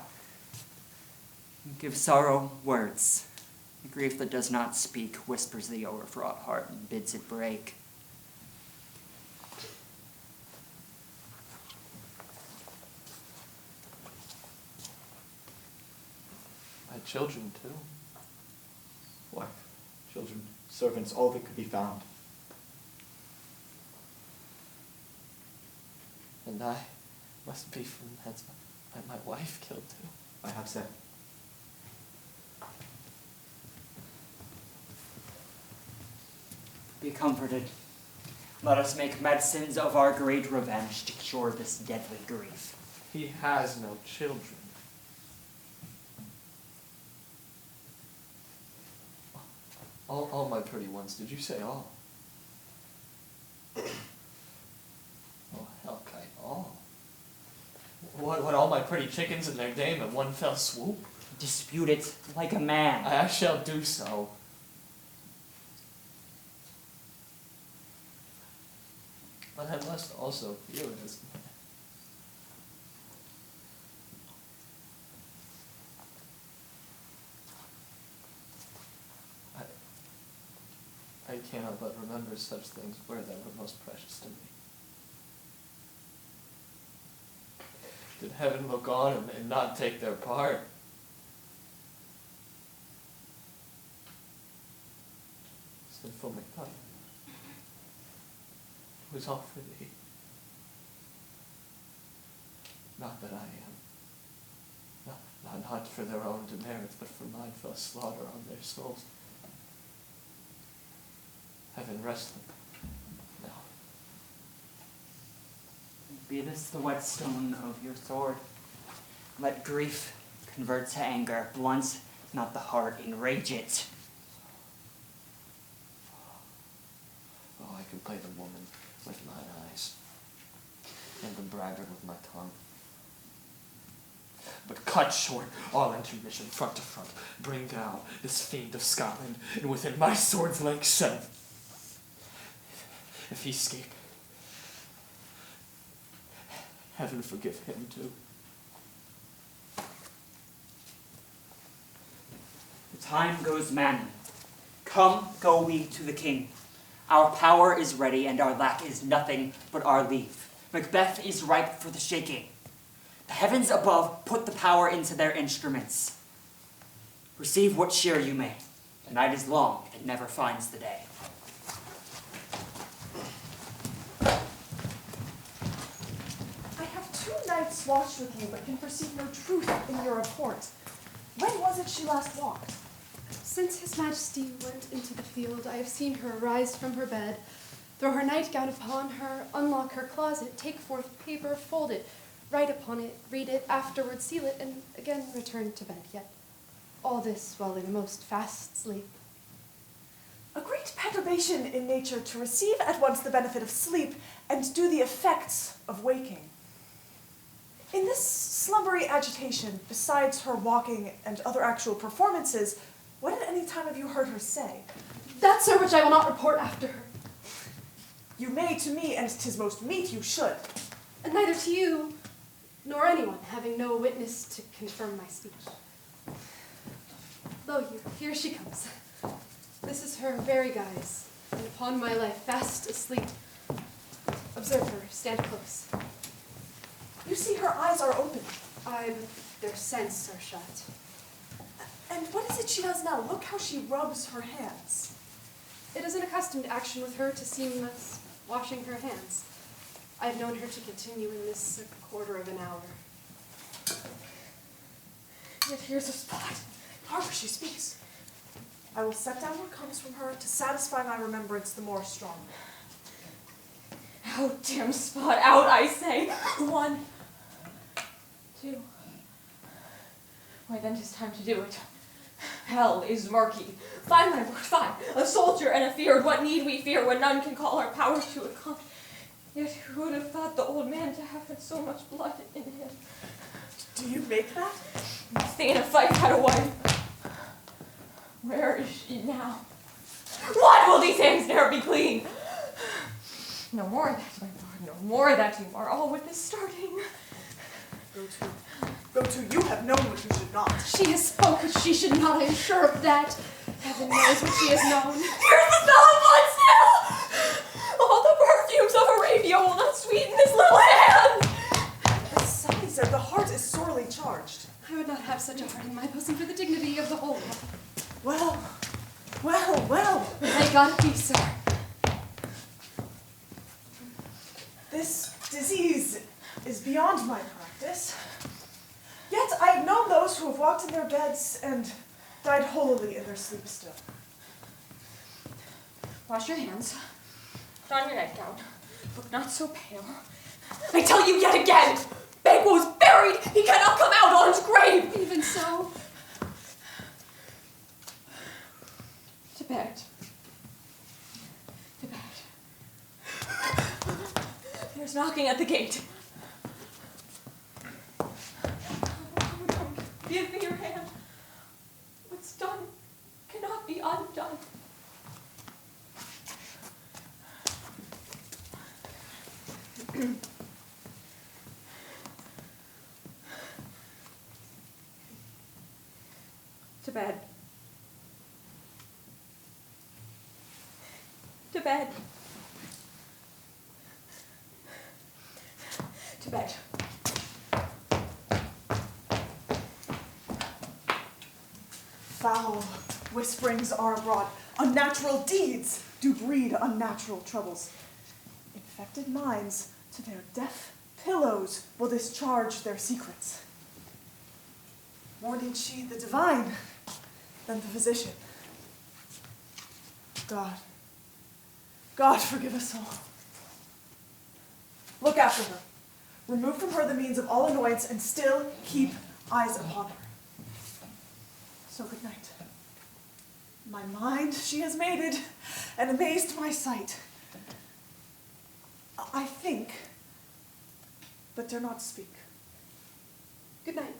Give sorrow words. The grief that does not speak whispers the overfraught heart and bids it break. My children, too. Wife, children, servants, all that could be found. And I must be from hence by my wife killed, too. I have said. Be comforted. Let us make medicines of our great revenge to cure this deadly grief. He has no children. All my pretty ones, did you say all? Oh, Hecate, all? What, all my pretty chickens and their dame in one fell swoop? Dispute it like a man. I shall do so. But I must also feel it as man. I cannot but remember such things were that were most precious to me. Did heaven look on and not take their part? Sinful Macduff, it was all for thee. Not that I am. Not for their own demerits, but for mine fell slaughter on their souls. Heaven rest them now. Be this the whetstone of your sword. Let grief convert to anger, blunt not the heart, enrage it. Oh, I can play the woman with mine eyes, and the braggart with my tongue. But cut short all intermission front to front. Bring down this fiend of Scotland, and within my sword's length set him. If he escape, heaven forgive him too. The time goes manly. Come, go we to the king. Our power is ready, and our lack is nothing but our leave. Macbeth is ripe for the shaking. The heavens above put the power into their instruments. Receive what cheer you may. The night is long, it never finds the day. I have 2 nights watched with you, but can perceive no truth in your report. When was it she last walked? Since His Majesty went into the field, I have seen her rise from her bed, throw her nightgown upon her, unlock her closet, take forth paper, fold it, write upon it, read it, afterward seal it, and again return to bed. Yet all this while in a most fast sleep. A great perturbation in nature to receive at once the benefit of sleep and do the effects of waking. In this slumbery agitation, besides her walking and other actual performances, what at any time have you heard her say? That, sir, which I will not report after her. You may to me, and 'tis most meet you should. And neither to you, nor anyone, having no witness to confirm my speech. Lo, here she comes. This is her very guise, and upon my life, fast asleep. Observe her, stand close. You see her eyes are open. Aye, but their sense are shut. And what is it she does now? Look how she rubs her hands. It is an accustomed action with her to seem thus washing her hands. I have known her to continue in this a quarter of an hour. Yet here's a spot. Harper, she speaks. I will set down what comes from her to satisfy my remembrance the more strongly. Out, damn spot, out, I say. 1, 2. Why, then 'tis time to do it. Hell is murky. Fine, my lord, fine. A soldier and a feared. What need we fear when none can call our power to account? Yet who would have thought the old man to have had so much blood in him? Do you make that? Thane of Fife had a wife. Where is she now? What will these hands ne'er be clean? No more of that, my lord, no more of that. You are all with this starting. Go to, you have known what you should not. She has spoke what she should not, I am sure of that. Heaven knows what she has known. Here's the smell of blood still! All the perfumes of Arabia will not sweeten this little hand! Besides, sir, the heart is sorely charged. I would not have such a heart in my bosom for the dignity of the whole. Well, well, well. May God be, sir. This disease is beyond my practice. Yet I have known those who have walked in their beds and died holily in their sleep still. Wash your hands. Put on your nightgown. Look not so pale. I tell you yet again, Banquo is buried. He cannot come out on his grave. Even so. To bed. To bed. There's knocking at the gate. Give me your hand. What's done cannot be undone. To bed. To bed. To bed. Foul whisperings are abroad. Unnatural deeds do breed unnatural troubles. Infected minds to their deaf pillows will discharge their secrets. More need she the divine than the physician. God forgive us all. Look after her. Remove from her the means of all annoyance and still keep eyes upon her. So good night. My mind she has mated and amazed my sight. I think, but dare not speak. Good night.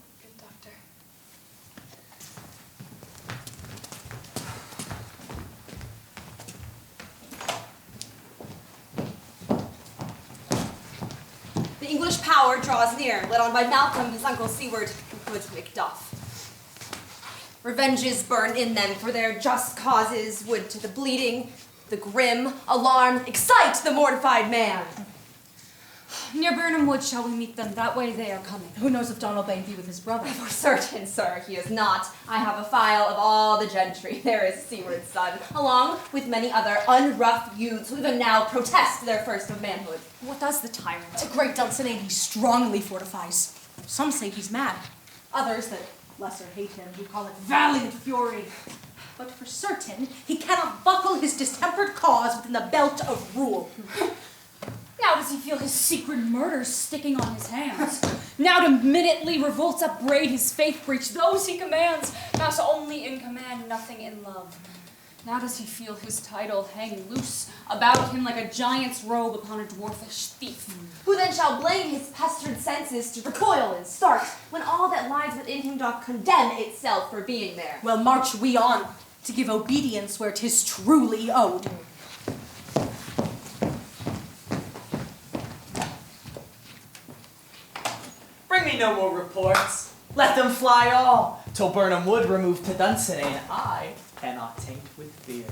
The English power draws near, led on by Malcolm, his uncle Siward, and good Macduff. Revenges burn in them for their just causes, would to the bleeding, the grim, alarm, excite the mortified man. Near Burnham Wood shall we meet them, that way they are coming. Who knows if Donalbain be with his brother? For certain, sir, he is not. I have a file of all the gentry. There is Siward's son, along with many other unrough youths who even now protest their first of manhood. What does the tyrant? A great Dunsinane he strongly fortifies. Some say he's mad. Others that lesser hate him, who call it valiant fury. But for certain, he cannot buckle his distempered cause within the belt of rule. Now does he feel his secret murders sticking on his hands? Now to minutely revolts upbraid his faith breach those he commands, now so only in command, nothing in love. Now does he feel his title hang loose about him like a giant's robe upon a dwarfish thief. Who then shall blame his pestered senses to recoil and start, when all that lies within him doth condemn itself for being there? Well, march we on, to give obedience where 'tis truly owed. Bring me no more reports. Let them fly all, till Burnham Wood remove to Dunsinane. I cannot taint with fear.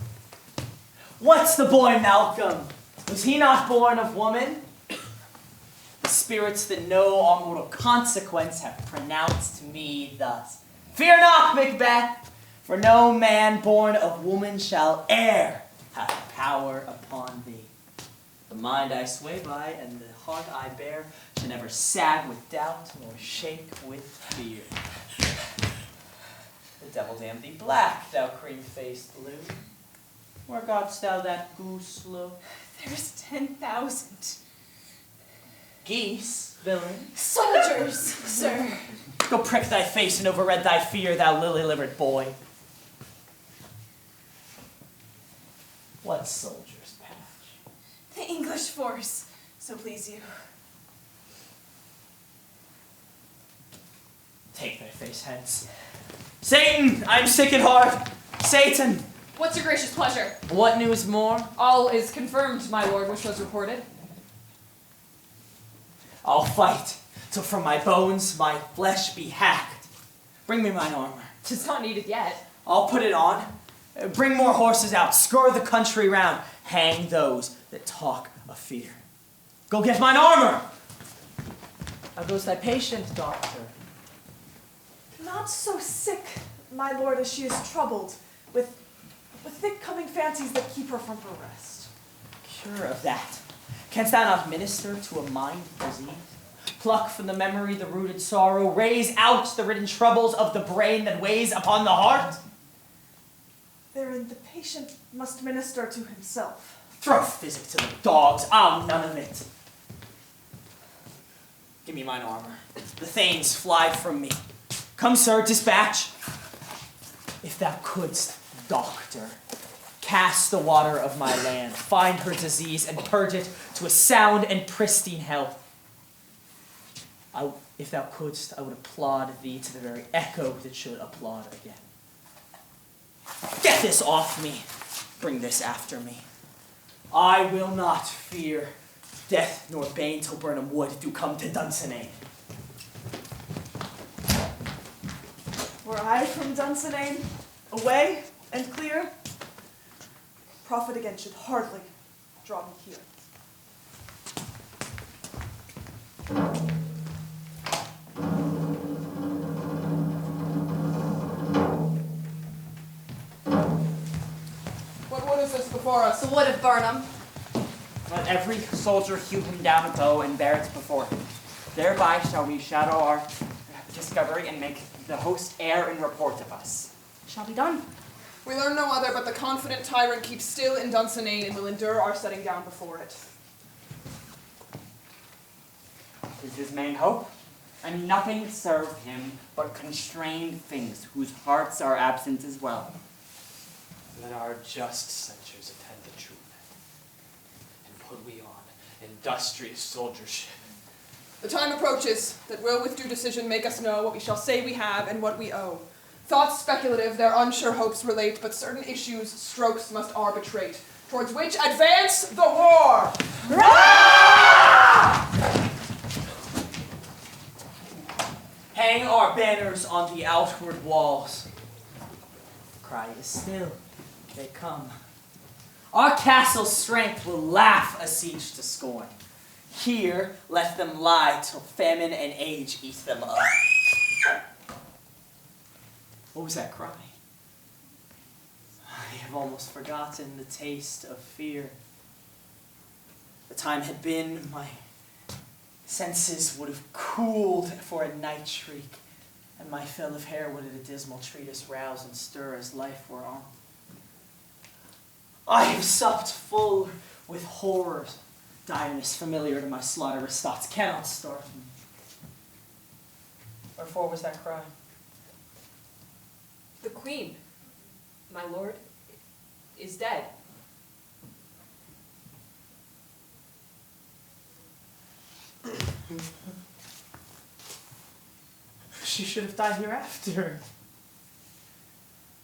What's the boy Malcolm? Was he not born of woman? The spirits that know all mortal consequence have pronounced me thus. Fear not, Macbeth, for no man born of woman shall e'er have power upon thee. The mind I sway by and the heart I bear shall never sag with doubt nor shake with fear. The devil damn thee black, thou cream-faced loon. Where gotst thou that goose look? There's 10,000. Geese, villain. Soldiers, sir. Go prick thy face and overread thy fear, thou lily-livered boy. What soldier's patch? The English force, so please you. Take thy face hence. Satan, I'm sick at heart. Satan! What's your gracious pleasure? What news more? All is confirmed, my lord, which was reported. I'll fight, till from my bones my flesh be hacked. Bring me mine armor. 'Tis not needed yet. I'll put it on. Bring more horses out, scour the country round. Hang those that talk of fear. Go get mine armor! How goes thy patient, doctor? Not so sick, my lord, as she is troubled with thick coming fancies that keep her from her rest. Cure of that. Canst thou not minister to a mind diseased? Pluck from the memory the rooted sorrow, raise out the ridden troubles of the brain that weighs upon the heart? Therein the patient must minister to himself. Throw physic to the dogs, I'll none of it. Give me mine armor. The thanes fly from me. Come, sir, dispatch. If thou couldst, doctor, cast the water of my land, find her disease, and purge it to a sound and pristine health. If thou couldst, I would applaud thee to the very echo that should applaud again. Get this off me. Bring this after me. I will not fear death nor bane till Burnham Wood do come to Dunsinane. Were I from Dunsinane, away and clear, profit again should hardly draw me here. What wood is this before us? The wood of Burnham. Let every soldier hew him down a bow and bear it before him. Thereby shall we shadow our discovery and make the host err in report of us. Shall be done. We learn no other, but the confident tyrant keeps still in Dunsinane and will endure our setting down before it. Is his main hope? And nothing serve him but constrained things whose hearts are absent as well. Let our just censures attend the true men, and put we on industrious soldiership. The time approaches that will with due decision make us know what we shall say we have and what we owe. Thoughts speculative, their unsure hopes relate, but certain issues, strokes must arbitrate, towards which advance the war! our banners on the outward walls. The cry is still, they come. Our castle's strength will laugh a siege to scorn. Here, let them lie till famine and age eat them up. What was that cry? I have almost forgotten the taste of fear. The time had been, my senses would have cooled for a night shriek, and my fill of hair would at a dismal treatise rouse and stir as life were on. I have supped full with horrors. Direness familiar to my slaughterous thoughts cannot starve me. Wherefore was that cry? The queen, my lord, is dead. She should have died hereafter.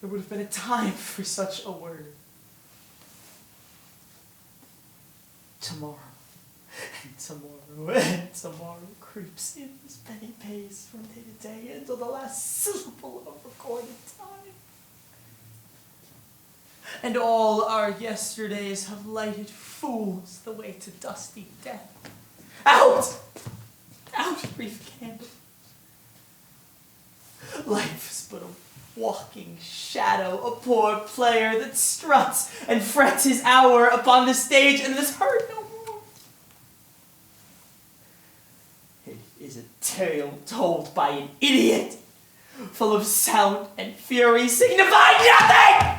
There would have been a time for such a word. Tomorrow, and tomorrow, and tomorrow creeps in as many pace from day to day until the last syllable of recorded time. And all our yesterdays have lighted fools the way to dusty death. Out! Out, brief candle. Life is but a walking shadow, a poor player that struts and frets his hour upon the stage and is heard no more. It is a tale told by an idiot, full of sound and fury, signifying nothing!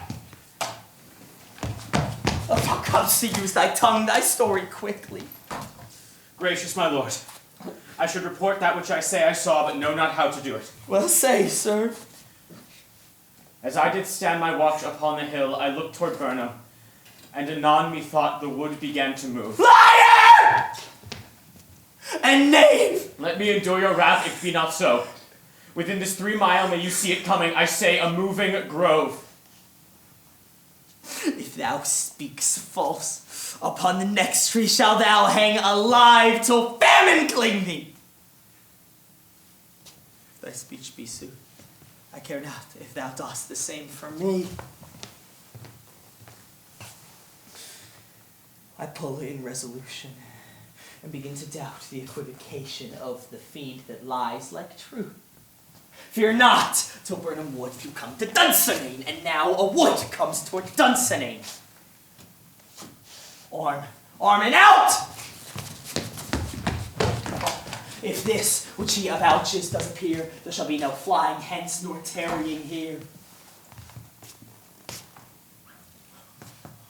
Oh, thou comest to use thy tongue, thy story quickly. Gracious my lord, I should report that which I say I saw, but know not how to do it. Well say, sir. As I did stand my watch upon the hill, I looked toward Burnham, and anon methought the wood began to move. Liar! And knave! Let me endure your wrath, if it be not so. Within this 3 mile may you see it coming, I say, a moving grove. If thou speaks false, upon the next tree shalt thou hang alive till famine cling thee. If thy speech be sooth, I care not if thou dost the same for me. I pull in resolution and begin to doubt the equivocation of the fiend that lies like truth. Fear not till Burnham Wood do come to Dunsinane, and now a wood comes toward Dunsinane. Arm, and out! If this which he avouches does appear, there shall be no flying hence nor tarrying here.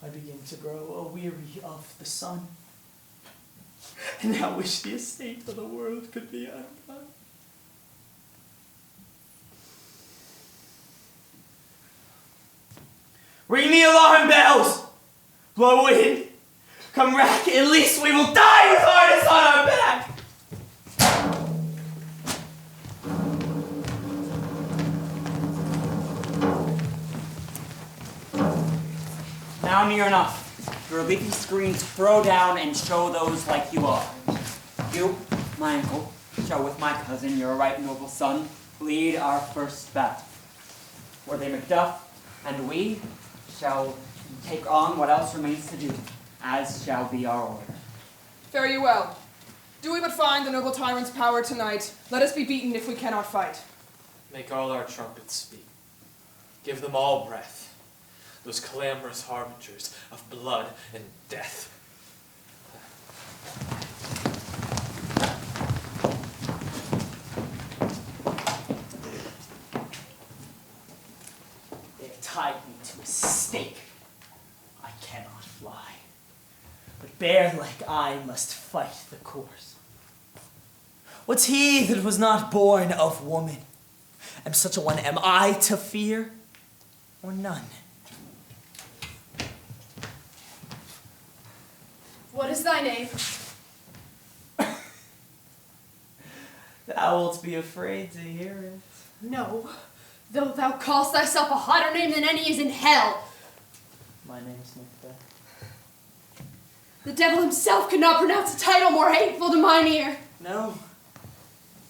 I begin to grow aweary of the sun, and now wish the estate of the world could be undone. Ring the alarm bells! Blow wind! Come rack, at least we will die with harness on our back! Now near enough. Your leafy screens throw down and show those like you are. You, my uncle, shall with my cousin, your right noble son, lead our first battle. Were they Macduff, and we shall take on what else remains to do, as shall be our order. Fare you well. Do we but find the noble tyrant's power tonight, let us be beaten if we cannot fight. Make all our trumpets speak. Give them all breath, those clamorous harbingers of blood and death. They have tied me to a stake. I cannot fly, but bear like I must fight the course. What's he that was not born of woman? And such a one am I to fear, or none? What is thy name? Thou wilt be afraid to hear it. No, though thou callest thyself a hotter name than any is in hell. My name is Macbeth. The devil himself could not pronounce a title more hateful to mine ear. No,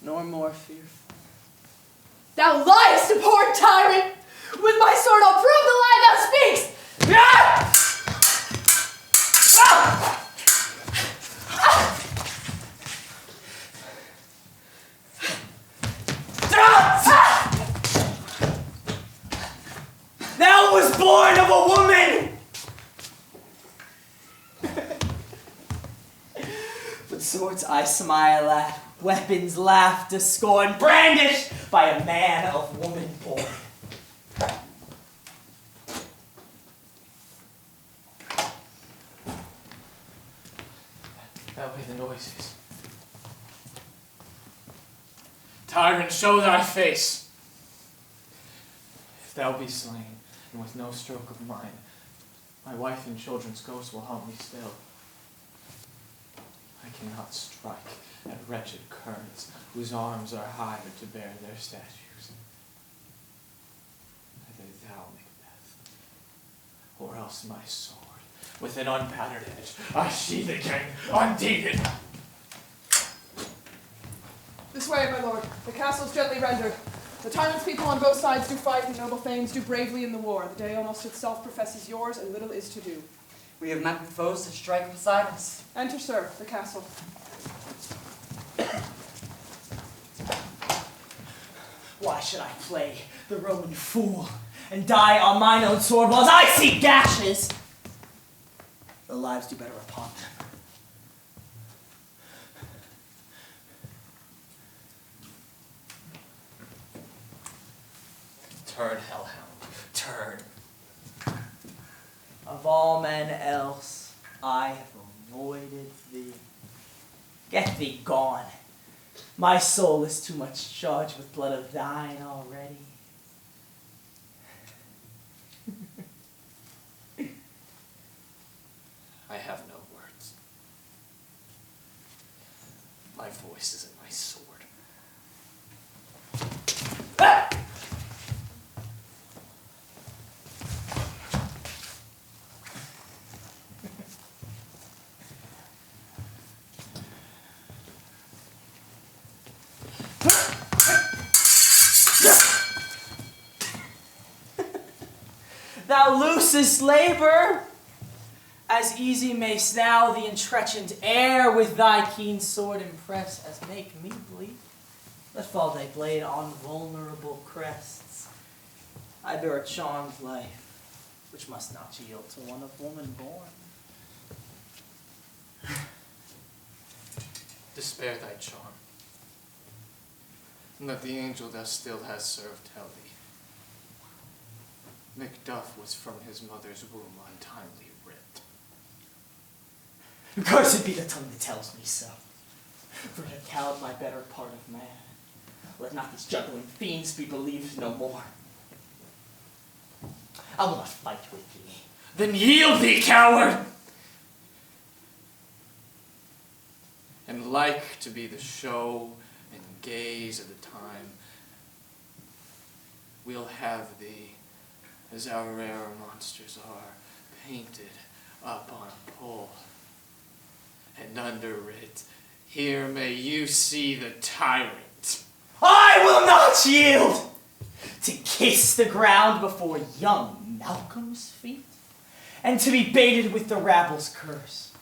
nor more fearful. Thou liest, abhorred tyrant! With my sword I'll prove the lie thou speakst! Thou was born of a woman! With swords I smile at, weapons laugh to scorn, brandished by a man of woman born. That way the noise is. Tyrant, show thy face. If thou be slain, and with no stroke of mine, my wife and children's ghosts will haunt me still. I cannot strike at wretched currents whose arms are hired to bear their statues. Either thou, Macbeth, or else my sword, with an unpatterned edge, I sheathe again, undeeded. This way, my lord. The castle's gently rendered. The tyrant's people on both sides do fight, and noble thanes do bravely in the war. The day almost itself professes yours, and little is to do. We have met with foes that strike beside us. Enter, sir, the castle. Why should I play the Roman fool and die on mine own sword while I see gashes? The lives do better upon them. Turn, hellhound, turn. Of all men else, I have avoided thee. Get thee gone. My soul is too much charged with blood of thine already. I have no words. My voice is in my sword. Ah! Thou loosest labor, as easy mayst thou the entrenchant air with thy keen sword impress as make me bleed. Let fall thy blade on vulnerable crests. I bear a charmed life, which must not yield to one of woman born. Despair thy charm, and let the angel thou still hast served tell thee. Macduff was from his mother's womb untimely ripped. Cursed be the tongue that tells me so, for it hath cowed my better part of man. Let not these juggling fiends be believed no more. I will not fight with thee. Then yield thee, coward! And like to be the show and gaze of the time, we'll have thee, as our rare monsters are, painted up on a pole. And under it, here may you see the tyrant. I will not yield to kiss the ground before young Malcolm's feet, and to be baited with the rabble's curse.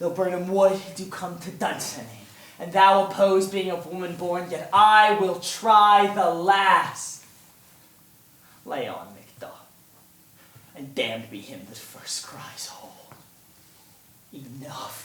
Though Burnham wood do come to Dunsinane, and thou oppose being of woman born, yet I will try the last. Lay on, Macduff, and damned be him that first cries ho. Enough.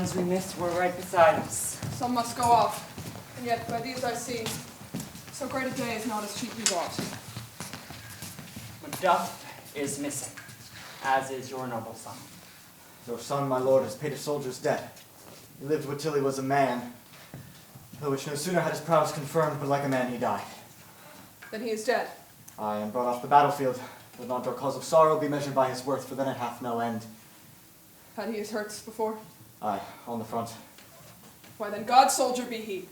ones we missed were right beside us. Some must go off, and yet by these I see, so great a day is not as cheaply bought. Macduff is missing, as is your noble son. Your son, my lord, has paid a soldier's debt. He lived till he was a man, though which no sooner had his prowess confirmed, but like a man he died. Then he is dead. I am brought off the battlefield, but not our cause of sorrow be measured by his worth, for then it hath no end. Had he his hurts before? Aye, on the front. Why then God's soldier be he.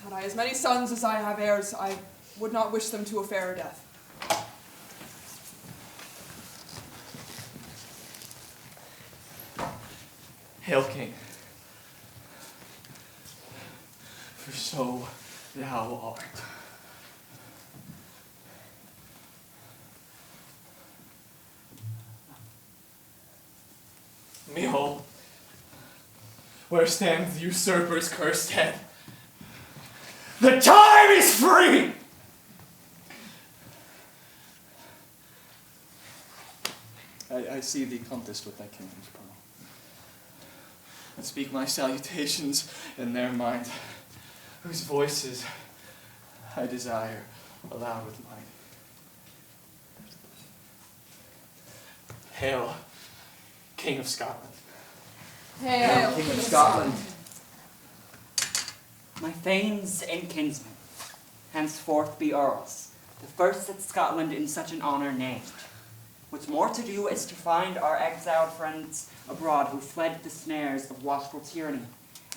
Had I as many sons as I have heirs, I would not wish them to a fairer death. Hail, King. For so thou art. Behold, where stands the usurper's cursed head? The time is free! I see thee compassed with thy kingdom's pearl. And speak my salutations in their mind, whose voices I desire aloud with mine. Hail, King of Scotland. Hail, King of Scotland. My thanes and kinsmen, henceforth be earls, the first that Scotland in such an honour named. What's more to do is to find our exiled friends abroad who fled the snares of watchful tyranny,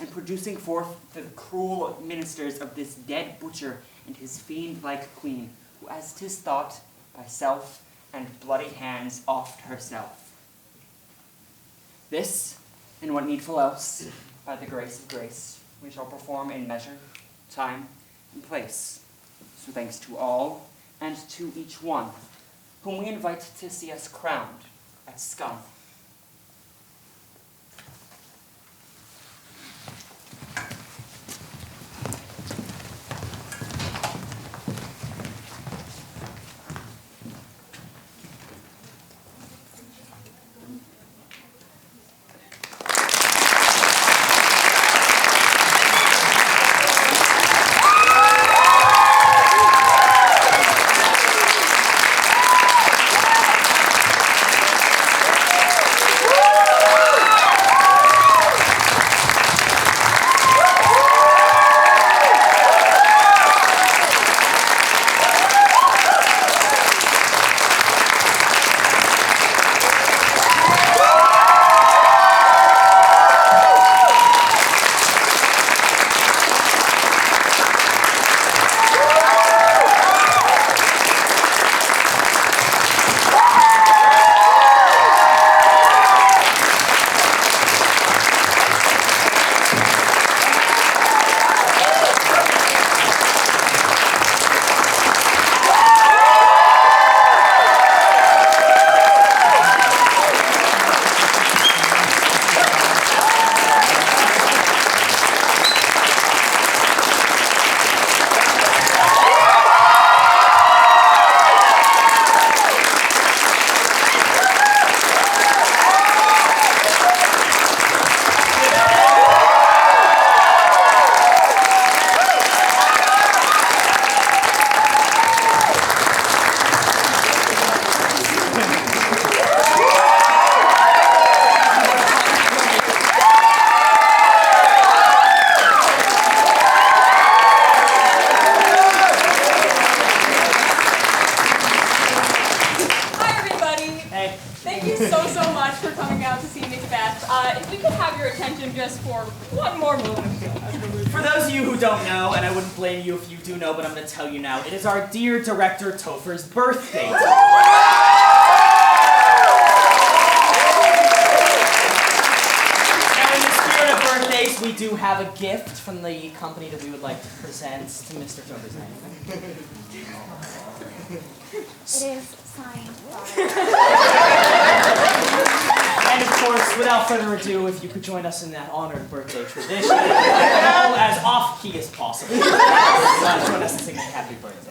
and producing forth the cruel ministers of this dead butcher and his fiend-like queen, who, as 'tis thought, by self and bloody hands oft herself. This, and what needful else, by the grace of grace, we shall perform in measure, time, and place. So thanks to all, and to each one, whom we invite to see us crowned at Scotland. It is our dear director Topher's birthday. And in the spirit of birthdays, we do have a gift from the company that we would like to present to Mr. Topher's name. It is signed by... And of course, without further ado, if you could join us in that honored birthday tradition, all as off-key as possible. Join us in singing happy birthday.